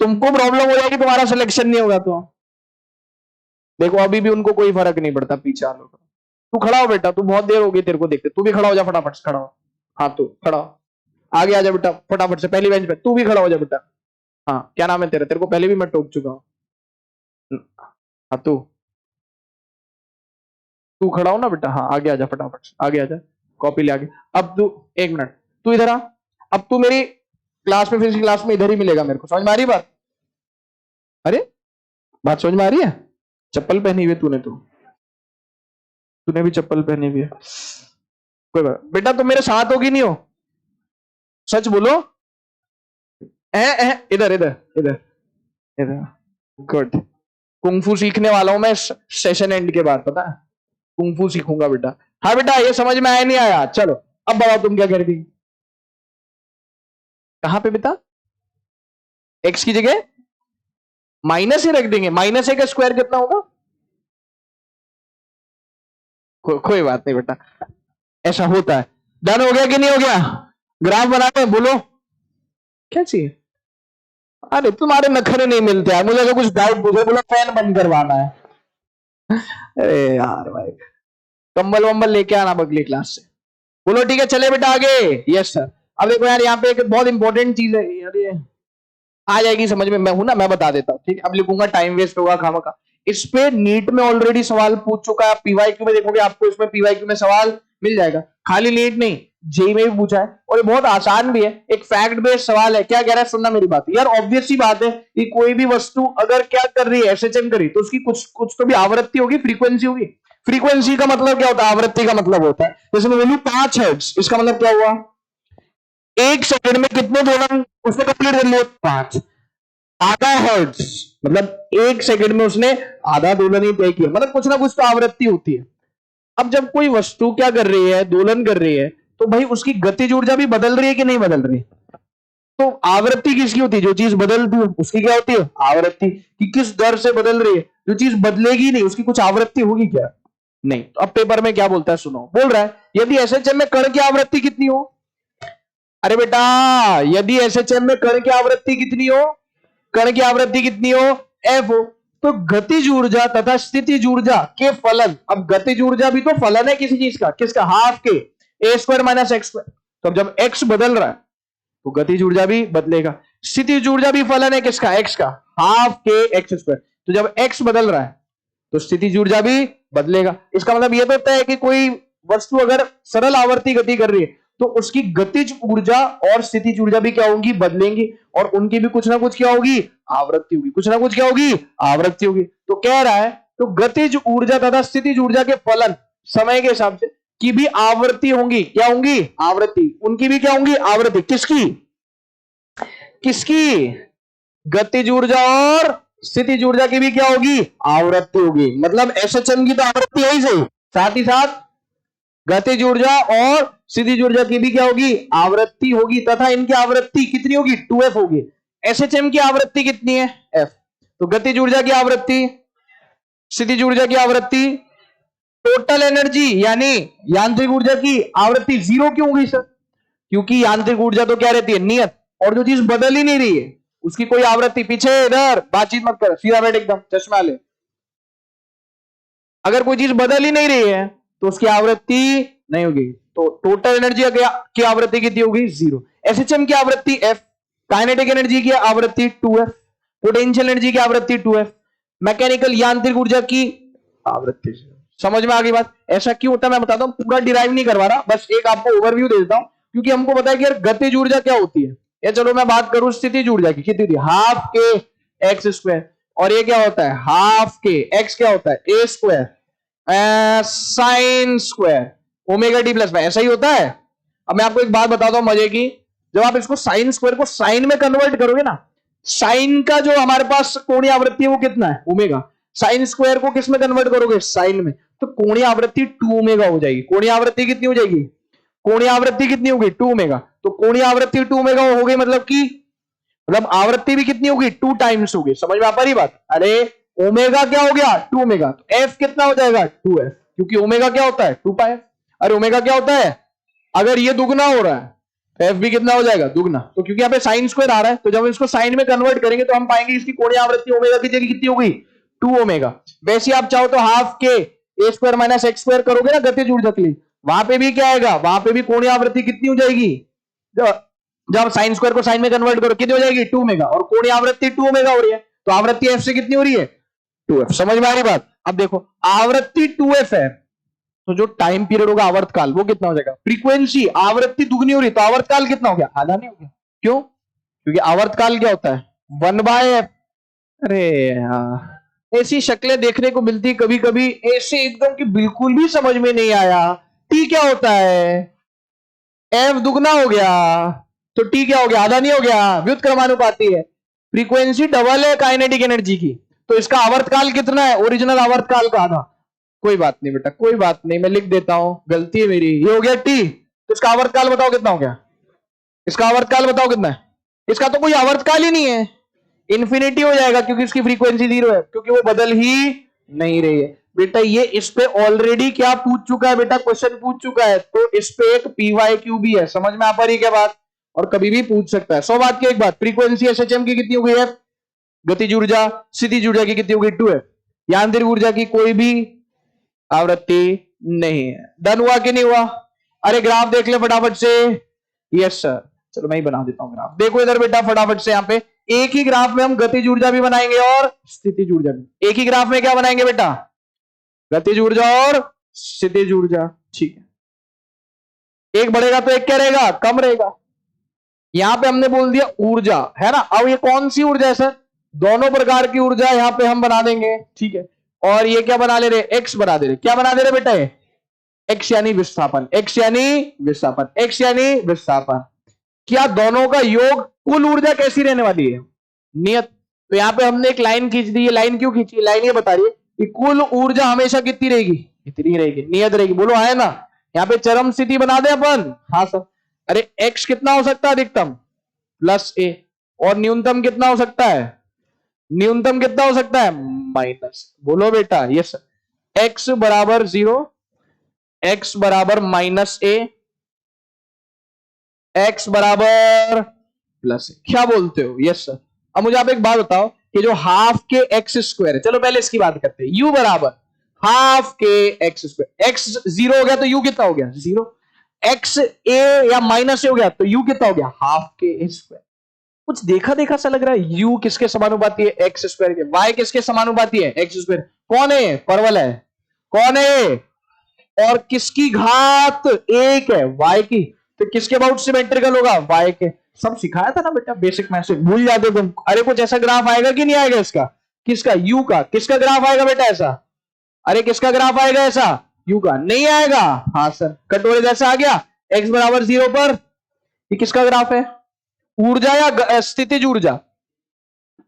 तुमको प्रॉब्लम हो जाएगी, तुम्हारा सिलेक्शन नहीं होगा तो देखो, अभी भी उनको कोई फर्क नहीं पड़ता, पीछे आ लो। तू खड़ा हो बेटा, तू बहुत देर हो गई तेरे को देखते, तू भी खड़ा हो जा, फटाफट से खड़ा हो, हाँ तू खड़ा हो, आगे आ जा बेटा फटाफट से, पहली बेंच पे तू भी खड़ा हो जा बेटा। हाँ क्या नाम है तेरा, तेरे को पहले भी मैं टोक चुका हूँ। हाँ तू तू खड़ा हो ना बेटा, हाँ आगे आ जा फटाफट से, आगे आ जा, कॉपी ले आगे। अब तू एक मिनट, तू इधर आ, अब तू मेरी क्लास में, फिजिक्स क्लास में इधर ही मिलेगा मेरे को, समझ में आ रही बात, अरे बात समझ में आ रही है, चप्पल पहनी हुई है तूने, तूने भी चप्पल पहनी हुई है, कोई बात बेटा, तुम मेरे साथ होगी नहीं हो, सच बोलो, इधर इधर इधर इधर, गुड, कुंफू सीखने वाला हूं मैं सेशन एंड के बाद, पता है कुंफू सीखूंगा बेटा। हाँ बेटा, ये समझ में आया नहीं आया, चलो अब बताओ तुम क्या कर दी, कहां पे बेटा, एक्स की जगह माइनस ही रख देंगे, माइनस ए का स्क्वायर कितना होगा, कोई बात नहीं बेटा, ऐसा होता है। डन हो गया कि नहीं हो गया, ग्राफ बनाते हैं, बोलो क्या चाहिए, अरे तुम्हारे नखरे नहीं मिलते यार, मुझे अगर कुछ डाउट पूछे, बोलो फैन बंद करवाना है, अरे यार भाई, कंबल वंबल लेके आना अगली क्लास से, बोलो ठीक है, चले बेटा आगे, यस सर। अब देखो यार, यहाँ पे एक बहुत इंपॉर्टेंट चीज है यार, ये आ जाएगी समझ में, मैं हूं ना, मैं बता देता हूं, ठीक है। अब लिखूंगा टाइम वेस्ट होगा खामखा। इस पे नीट में ऑलरेडी सवाल पूछ चुका है, पीवाईक्यू में देखोगे आपको इसमें पीवाईक्यू में सवाल मिल जाएगा, खाली नीट नहीं जेई में भी पूछा है, और ये बहुत आसान भी है, एक फैक्ट बेस्ड सवाल है। क्या कह रहा है, सुनना मेरी बात यार, ऑब्वियस सी बात है कि कोई भी वस्तु अगर क्या कर रही है, एसएचएम करी, तो उसकी कुछ कुछ तो भी आवृत्ति होगी, फ्रीक्वेंसी होगी। फ्रीक्वेंसी का मतलब क्या होता है, आवृत्ति का मतलब होता है, जैसे मैं बोलूं 5 हर्ट्ज, इसका मतलब क्या हुआ, 1 सेकंड में कितने दोलन उसने कंप्लीट कर लिए, 5। आधा हर्ट्ज मतलब 1 सेकंड में उसने आधा दोलन ही तय किया, मतलब कुछ ना कुछ तो आवृत्ति होती है। अब जब कोई वस्तु क्या कर रही है, दोलन कर रही है, तो भाई उसकी गतिज ऊर्जा भी बदल रही है कि नहीं बदल रही। तो आवृत्ति किसकी होती है, जो चीज बदलती है उसकी क्या होती है, आवृत्ति। कि किस दर से बदल रही है, जो चीज बदलेगी नहीं उसकी कुछ आवृत्ति होगी क्या, नहीं। तो अब पेपर में क्या बोलता है सुनो, बोल रहा है यदि एसएचएम में कण की आवृत्ति कितनी हो, अरे बेटा यदि एसएचएम में कण की आवृत्ति कितनी हो, कण की आवृत्ति कितनी हो, एफ हो, तो गतिज ऊर्जा तथा स्थितिज ऊर्जा के फलन, अब गतिज ऊर्जा भी तो फलन है किसी चीज का, किसका, हाफ के A square minus X square. तो अब जब एक्स बदल रहा है तो गतिज ऊर्जा भी बदलेगा, स्थितिज ऊर्जा भी फलन है किसका, एक्स का, हाफ के एक्स स्क्वायर। तो जब एक्स बदल रहा है तो स्थितिज ऊर्जा भी बदलेगा। इसका मतलब यह तो होता है कि कोई वस्तु अगर सरल आवर्ती गति कर रही है तो उसकी गतिज ऊर्जा और स्थितिज ऊर्जा भी क्या होंगी, बदलेंगी, और उनकी भी कुछ ना कुछ क्या होगी, आवृत्ति होगी, कुछ ना कुछ क्या होगी, आवृत्ति होगी। तो कह रहा है तो गतिज ऊर्जा तथा स्थितिज ऊर्जा के फलन समय के हिसाब से की भी आवृत्ति होंगी, क्या होंगी, आवृत्ति, उनकी भी क्या होंगी, आवृत्ति, किसकी, किसकी, गतिज ऊर्जा और स्थितिज ऊर्जा की भी क्या होगी, आवृत्ति होगी। मतलब एसएचएम की तो आवृत्ति है ही सही, साथ ही साथ गतिज ऊर्जा और स्थितिज ऊर्जा की भी क्या होगी, आवृत्ति होगी, तथा इनकी आवृत्ति कितनी होगी, 2f होगी। एसएचएम की आवृत्ति कितनी है, f। तो गतिज ऊर्जा की आवृत्ति, स्थितिज ऊर्जा की आवृत्ति, टोटल एनर्जी यानी यांत्रिक ऊर्जा की आवृत्ति 0 क्यों होगी सर, क्योंकि यांत्रिक ऊर्जा तो क्या रहती है, नियत, और जो चीज बदल ही नहीं रही है उसकी कोई आवृत्ति, पीछे इधर बातचीत मत कर, सीधा बैठ एकदम, चश्मा ले। अगर कोई चीज बदल ही नहीं रही है तो उसकी आवृत्ति नहीं होगी। तो टोटल एनर्जी की आवृत्ति कितनी होगी, 0। एसएचएम की आवृत्ति f, काइनेटिक एनर्जी की आवृत्ति 2f, पोटेंशियल एनर्जी की आवृत्ति 2f, मैकेनिकल यांत्रिक ऊर्जा की आवृत्ति 0। समझ में आ गई बात, ऐसा क्यों होता है मैं बताता हूं, पूरा डिराइव नहीं करवा रहा, बस एक आपको ओवरव्यू दे देता हूं, क्योंकि हमको पता है कि यार गतिज ऊर्जा क्या होती है। या चलो मैं बात करूं स्थितिज ऊर्जा की, कितनी थी, हाफ के एक्स स्क्वायर, और ये क्या होता है, हाफ के एक्स क्या होता है, A square sine square omega T plus, ऐसा ही होता है। अब मैं आपको एक बात बताता हूं मजे की, जब आप इसको साइन स्क्वायर को साइन में कन्वर्ट करोगे ना, साइन का जो हमारे पास कोणीय आवृत्ति है वो कितना है, ओमेगा, साइन स्क्वायर को किस में कन्वर्ट करोगे, साइन में, तो कोणीय आवृत्ति 2 ओमेगा हो जाएगी। कोणीय आवृत्ति कितनी हो जाएगी, कोणीय आवृत्ति कितनी होगी, 2 ओमेगा। तो कोणीय आवृत्ति 2 ओमेगा हो गई, मतलब कि मतलब आवृत्ति भी कितनी होगी, 2 टाइम्स होगी। समझ में आ पा रही बात, अरे ओमेगा क्या हो गया, 2 ओमेगा, तो एफ कितना हो जाएगा, 2f, क्योंकि ओमेगा क्या होता है, 2 पाई। अरे ओमेगा क्या होता है, अगर ये दुगना हो रहा है तो एफ भी कितना हो जाएगा, दुगना। तो क्योंकि यहाँ पे साइन स्क्वायर आ रहा है, तो जब इसको साइन में कन्वर्ट करेंगे तो हम पाएंगे इसकी कोणीय आवृत्ति ओमेगा की जगह कितनी होगी, 2 ओमेगा। वैसे आप चाहो तो हाफ के A square minus X square करोगे ना गतिज ऊर्जा के लिए, वहां पे भी क्या आएगा, वहां पे भी कोणीय आवृत्ति कितनी हो जाएगी, जब साइन स्क्वायर को साइन में कन्वर्ट करो कितनी हो जाएगी, 2 ओमेगा, और कोणीय आवृत्ति 2 ओमेगा हो रही है, तो आवृत्ति एफ से कितनी हो रही है, 2f। समझ में आ रही बात। अब देखो आवृत्ति 2f है, तो जो टाइम पीरियड होगा आवर्तकाल वो कितना हो जाएगा, फ्रीक्वेंसी आवृत्ति दुगनी हो रही तो आवर्तकाल कितना हो गया, आधा नहीं हो गया। क्यों, क्योंकि आवर्तकाल क्या होता है, 1/f। अरे ऐसी शक्लें देखने को मिलती कभी कभी, ऐसे एकदम कि बिल्कुल भी समझ में नहीं आया, टी क्या होता है, एफ दुगना हो गया तो टी क्या हो गया, आधा नहीं हो गया, व्युत्क्रमानुपाती है, फ्रीक्वेंसी डबल है काइनेटिक एनर्जी की, तो इसका आवर्तकाल कितना है, ओरिजिनल आवर्तकाल का आधा। कोई बात नहीं बेटा, कोई बात नहीं, मैं लिख देता हूं, गलती है मेरी, ये हो गया टी, तो इसका आवर्तकाल बताओ कितना हो गया, इसका आवर्तकाल बताओ कितना है, इसका तो कोई आवर्तकाल ही नहीं है, इंफिनिटी हो जाएगा, क्योंकि इसकी फ्रीक्वेंसी 0 है, क्योंकि वो बदल ही नहीं रही है। बेटा ये इस पे ऑलरेडी क्या पूछ चुका है, बेटा क्वेश्चन पूछ चुका है, तो इस पे एक पीवाईक्यू भी है। समझ में आ पा रही क्या बात, और कभी भी पूछ सकता है। 100 बात की एक बात, फ्रीक्वेंसी एसएचएम की कितनी हो गई है, गतिज ऊर्जा स्थितिज ऊर्जा की कितनी होगी, 2f, यांत्रिक ऊर्जा की कोई भी आवृत्ति नहीं है। डन हुआ कि नहीं हुआ, अरे ग्राफ देख ले फटाफट से, यस सर, चलो मैं ही बना देता हूं ग्राफ, देखो इधर बेटा फटाफट से, यहाँ पे एक ही ग्राफ में हम गतिज ऊर्जा भी बनाएंगे और स्थितिज ऊर्जा भी। एक ही ग्राफ में क्या बनाएंगे बेटा? गतिज ऊर्जा और स्थितिज ऊर्जा। ठीक है, एक बढ़ेगा तो एक क्या रहेगा? कम रहेगा। यहां पे हमने बोल दिया ऊर्जा, है ना। अब ये कौन सी ऊर्जा है सर? दोनों प्रकार की ऊर्जा यहां पे हम बना देंगे। ठीक है, और ये क्या बना ले रहे? एक्स बना दे रहे। क्या बना दे रहे बेटा? ये एक्स यानी विस्थापन, एक्स यानी विस्थापन, एक्स यानी विस्थापन। क्या दोनों का योग कुल ऊर्जा कैसी रहने वाली है? नियत। तो यहां पे हमने एक लाइन खींच दी है। लाइन क्यों खींची? लाइन ये बता रही है कि कुल ऊर्जा हमेशा कितनी रहेगी? इतनी रहेगी, नियत रहेगी। बोलो आए ना। यहां पे चरम स्थिति बना दे अपन। हाँ सर। अरे एक्स कितना हो सकता है अधिकतम? प्लस ए। और न्यूनतम कितना हो सकता है? न्यूनतम कितना हो सकता है? माइनस। बोलो बेटा यस। एक्स बराबर 0, एक्स बराबर माइनस ए, एक्स बराबर प्लस ए। क्या बोलते हो? Yes sir. अब मुझे आप एक बात बताओ कि जो हाफ के एक्स स्क्वायर है, चलो पहले इसकी बात करते हैं। यू बराबर हाफ के एक्स स्क्वायर। एक्स 0 हो गया तो यू कितना हो गया? 0। एक्स ए या माइनस ए हो गया तो यू कितना हो गया? हाफ के ए स्क्वायर। कुछ देखा देखा सा लग रहा है। यू किसके समानुपाती है? एक्स स्क्वायर के। वाई किसके समानुपाती है? X square. कौन है? परवल है। कौन है? और किसकी घात 1 है? वाई की। तो किसके अबाउट सिमेट्रिकल होगा? वाई के। सब सिखाया था ना बेटा बेसिक मैथ्स में, भूल जाते तुम। अरे कुछ ऐसा ग्राफ आएगा कि नहीं आएगा इसका? किसका? यू का। किसका ग्राफ आएगा बेटा ऐसा? अरे किसका ग्राफ आएगा ऐसा? यू का। नहीं आएगा? हाँ सर, कटोरे जैसा आ गया। एक्स बराबर 0 पर ये किसका ग्राफ है? ऊर्जा या स्थितिज ऊर्जा?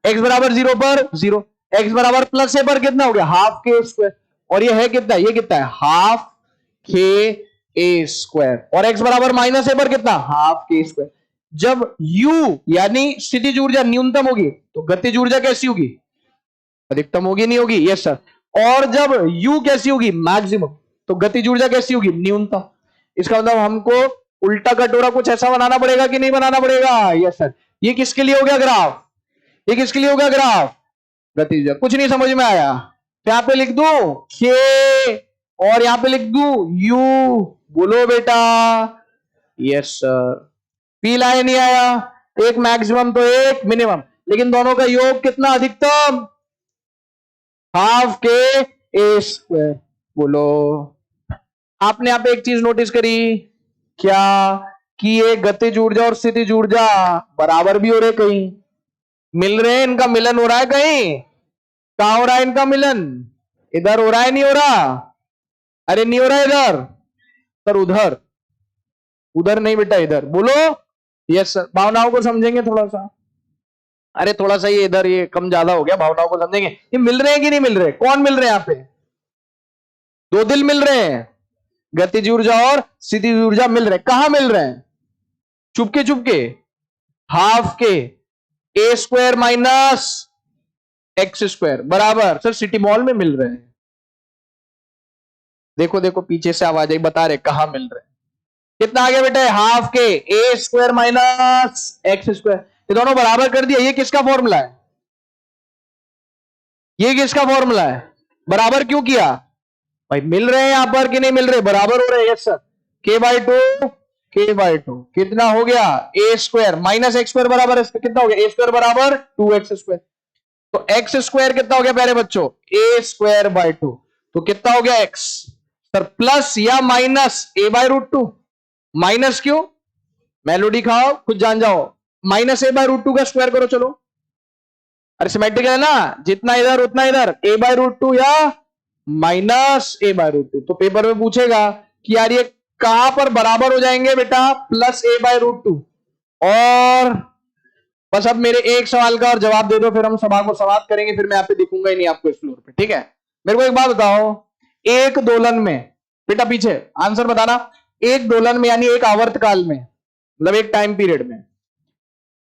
एक्स बराबर 0 पर 0, एक्स बराबर प्लस ए पर कितना हो गया? हाफ के स्क्वायर। और ये है कितना? ये कितना है? हाफ के ए स्क्वायर। और एक्स बराबर माइनस ए पर कितना? हाफ के स्क्वायर। जब u यानी स्थितिज ऊर्जा न्यूनतम होगी तो गतिज ऊर्जा कैसी होगी? अधिकतम होगी, नहीं होगी? Yes sir. और जब u कैसी होगी? मैक्सिमम। तो गतिज ऊर्जा कैसी होगी? न्यूनतम। इसका मतलब हमको उल्टा कटोरा कुछ ऐसा बनाना पड़ेगा कि नहीं बनाना पड़ेगा? Yes sir. ये किसके लिए हो गया ग्राफ? ये किसके लिए हो गया ग्राफ? गतिज ऊर्जा। कुछ नहीं समझ में आया? यहां पे लिख दू के और यहां पे लिख दू यू। बोलो बेटा यस सर। पी लाए नहीं आया? एक मैक्सिमम तो एक मिनिमम, लेकिन दोनों का योग कितना? अधिकतम। हाफ के ए स्क्वायर। बोलो। आपने यहां पे एक चीज नोटिस करी क्या? कि ये गतिज ऊर्जा और स्थितिज ऊर्जा बराबर भी हो रहे, कहीं मिल रहे हैं। इनका मिलन हो रहा है कहीं? कहां हो रहा है इनका मिलन? इधर हो रहा है, नहीं हो रहा? अरे नहीं हो रहा इधर सर, उधर। उधर नहीं बेटा, इधर। बोलो यस सर। भावनाओं को समझेंगे थोड़ा सा। अरे थोड़ा सा ये इधर ये कम ज्यादा हो गया, भावनाओं को समझेंगे। ये मिल रहे हैं कि नहीं मिल रहे? कौन मिल रहे हैं यहां पे? दो दिल मिल रहे हैं। गतिज ऊर्जा और स्थितिज ऊर्जा मिल रहे हैं। कहां मिल रहे हैं? चुपके चुपके। हाफ के A square minus X square बराबर सर सिटी मॉल में मिल रहे हैं। देखो देखो पीछे से आवाज आई, बता रहे कहां मिल रहे हैं। कितना आ गया बेटा? हाफ के A square minus X square. ये दोनों बराबर कर दिया। ये किसका फॉर्मूला है? ये किसका फॉर्मूला है? बराबर क्यों किया भाई? मिल रहे हैं यहां पर कि नहीं मिल रहे? बराबर हो रहे हैं। Yes sir. के बाई टू, के बाई टू कितना हो गया? A square minus X square बराबर है कितना हो गया? ए स्क्वायर बराबर 2x स्क्वायर। तो एक्स स्क्वायर कितना हो गया प्यारे बच्चों? A square by 2। तो कितना हो गया एक्स सर? प्लस या minus A by root 2? Minus क्यों? मेलोडी खाओ, खुद जान जाओ। माइनस ए बाई रूट 2 का स्क्वायर करो चलो। अरे सिमेट्रिक है ना, जितना इधर उतना इधर। ए बाई रूट 2 या माइनस ए बाई रूट 2। तो पेपर में पूछेगा कि यार ये कहां पर बराबर हो जाएंगे बेटा? Plus A by root 2। और बस अब मेरे एक सवाल का और जवाब दे दो, फिर हम सभा को समाप्त करेंगे। फिर मैं यहाँ पे दिखूंगा ही नहीं आपको इस फ्लोर पे, ठीक है? मेरे को एक बात बताओ, एक दोलन में बेटा, पीछे आंसर बताना। एक दोलन में यानी एक आवर्तकाल में, मतलब एक टाइम पीरियड में,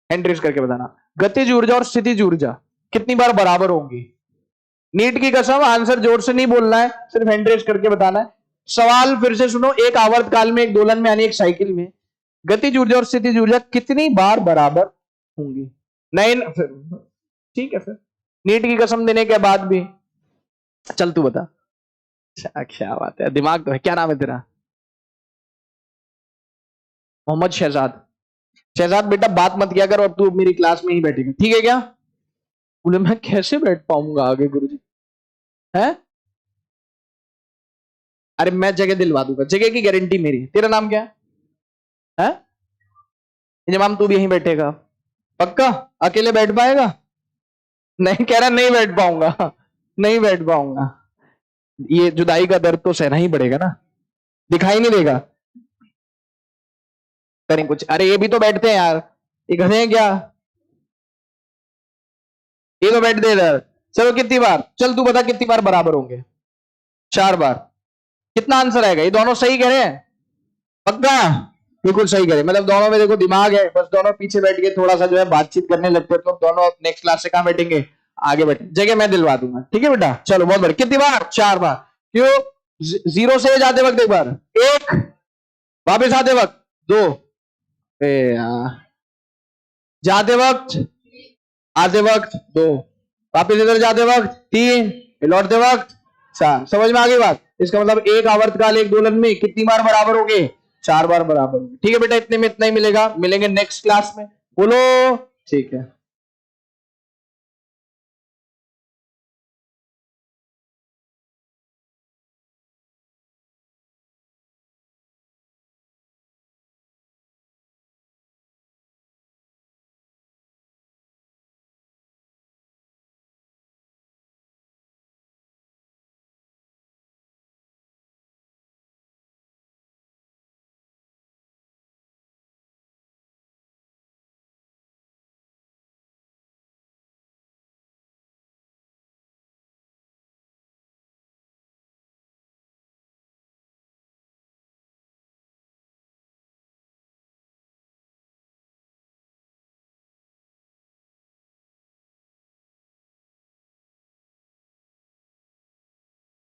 हैंड रेज करके बताना, गतिज ऊर्जा और स्थितिज ऊर्जा कितनी बार बराबर होंगी? नीट की कसम, आंसर जोर से नहीं बोलना है, सिर्फ हैंड रेज करके बताना है। सवाल फिर से सुनो। एक आवर्तकाल में, एक दोलन में यानी एक साइकिल में, गतिज ऊर्जा और स्थितिज ऊर्जा कितनी बार बराबर होंगी? नहीं ठीक है फिर, नीट की कसम देने के बाद भी। चल तू बता। क्या बात है, दिमाग तो है। क्या नाम है तेरा? मोहम्मद शहजाद। शहजाद बेटा बात मत किया करो, अब तू मेरी क्लास में ही बैठेगा, ठीक है क्या? बोले मैं कैसे बैठ पाऊंगा आगे गुरुजी, है? अरे मैं जगह दिलवा दूंगा, जगह की गारंटी मेरी। तेरा नाम क्या है? इंजमाम तू भी यहीं बैठेगा पक्का? अकेले बैठ पाएगा? नहीं कह रहा नहीं बैठ पाऊंगा, नहीं बैठ पाऊंगा। ये जुदाई का दर्द तो सहना ही पड़ेगा ना, दिखाई नहीं देगा। करें कुछ। अरे ये भी तो बैठते हैं यार, ये गधे हैं क्या? ये तो बैठते हैं इधर। चलो कितनी बार, चल तू बता कितनी बार बराबर होंगे? 4 बार। कितना आंसर आएगा? ये दोनों सही कह रहे हैं पक्का? बिल्कुल सही करे, मतलब दोनों में देखो दिमाग है, बस दोनों पीछे बैठ के थोड़ा सा जो है बातचीत करने लगते हैं, तो दोनों नेक्स्ट क्लास से कहां बैठेंगे? आगे बैठे, जगह मैं दिलवा दूंगा, ठीक है बेटा? चलो बहुत बढ़िया। कितनी बार? 4 बार। क्यों? जीरो से जाते वक्त एक बार, एक, वापिस आते वक्त 2, जाते वक्त, आते वक्त 2, वापिस इधर जाते वक्त 3, लौटते वक्त 4। समझ में आ गई बात? इसका मतलब एक आवर्तकाल एक दोलन में कितनी बार बराबर हो गए? 4 बार बराबर हो गए। ठीक है बेटा, इतने में इतना ही मिलेगा, मिलेंगे नेक्स्ट क्लास में, बोलो ठीक है।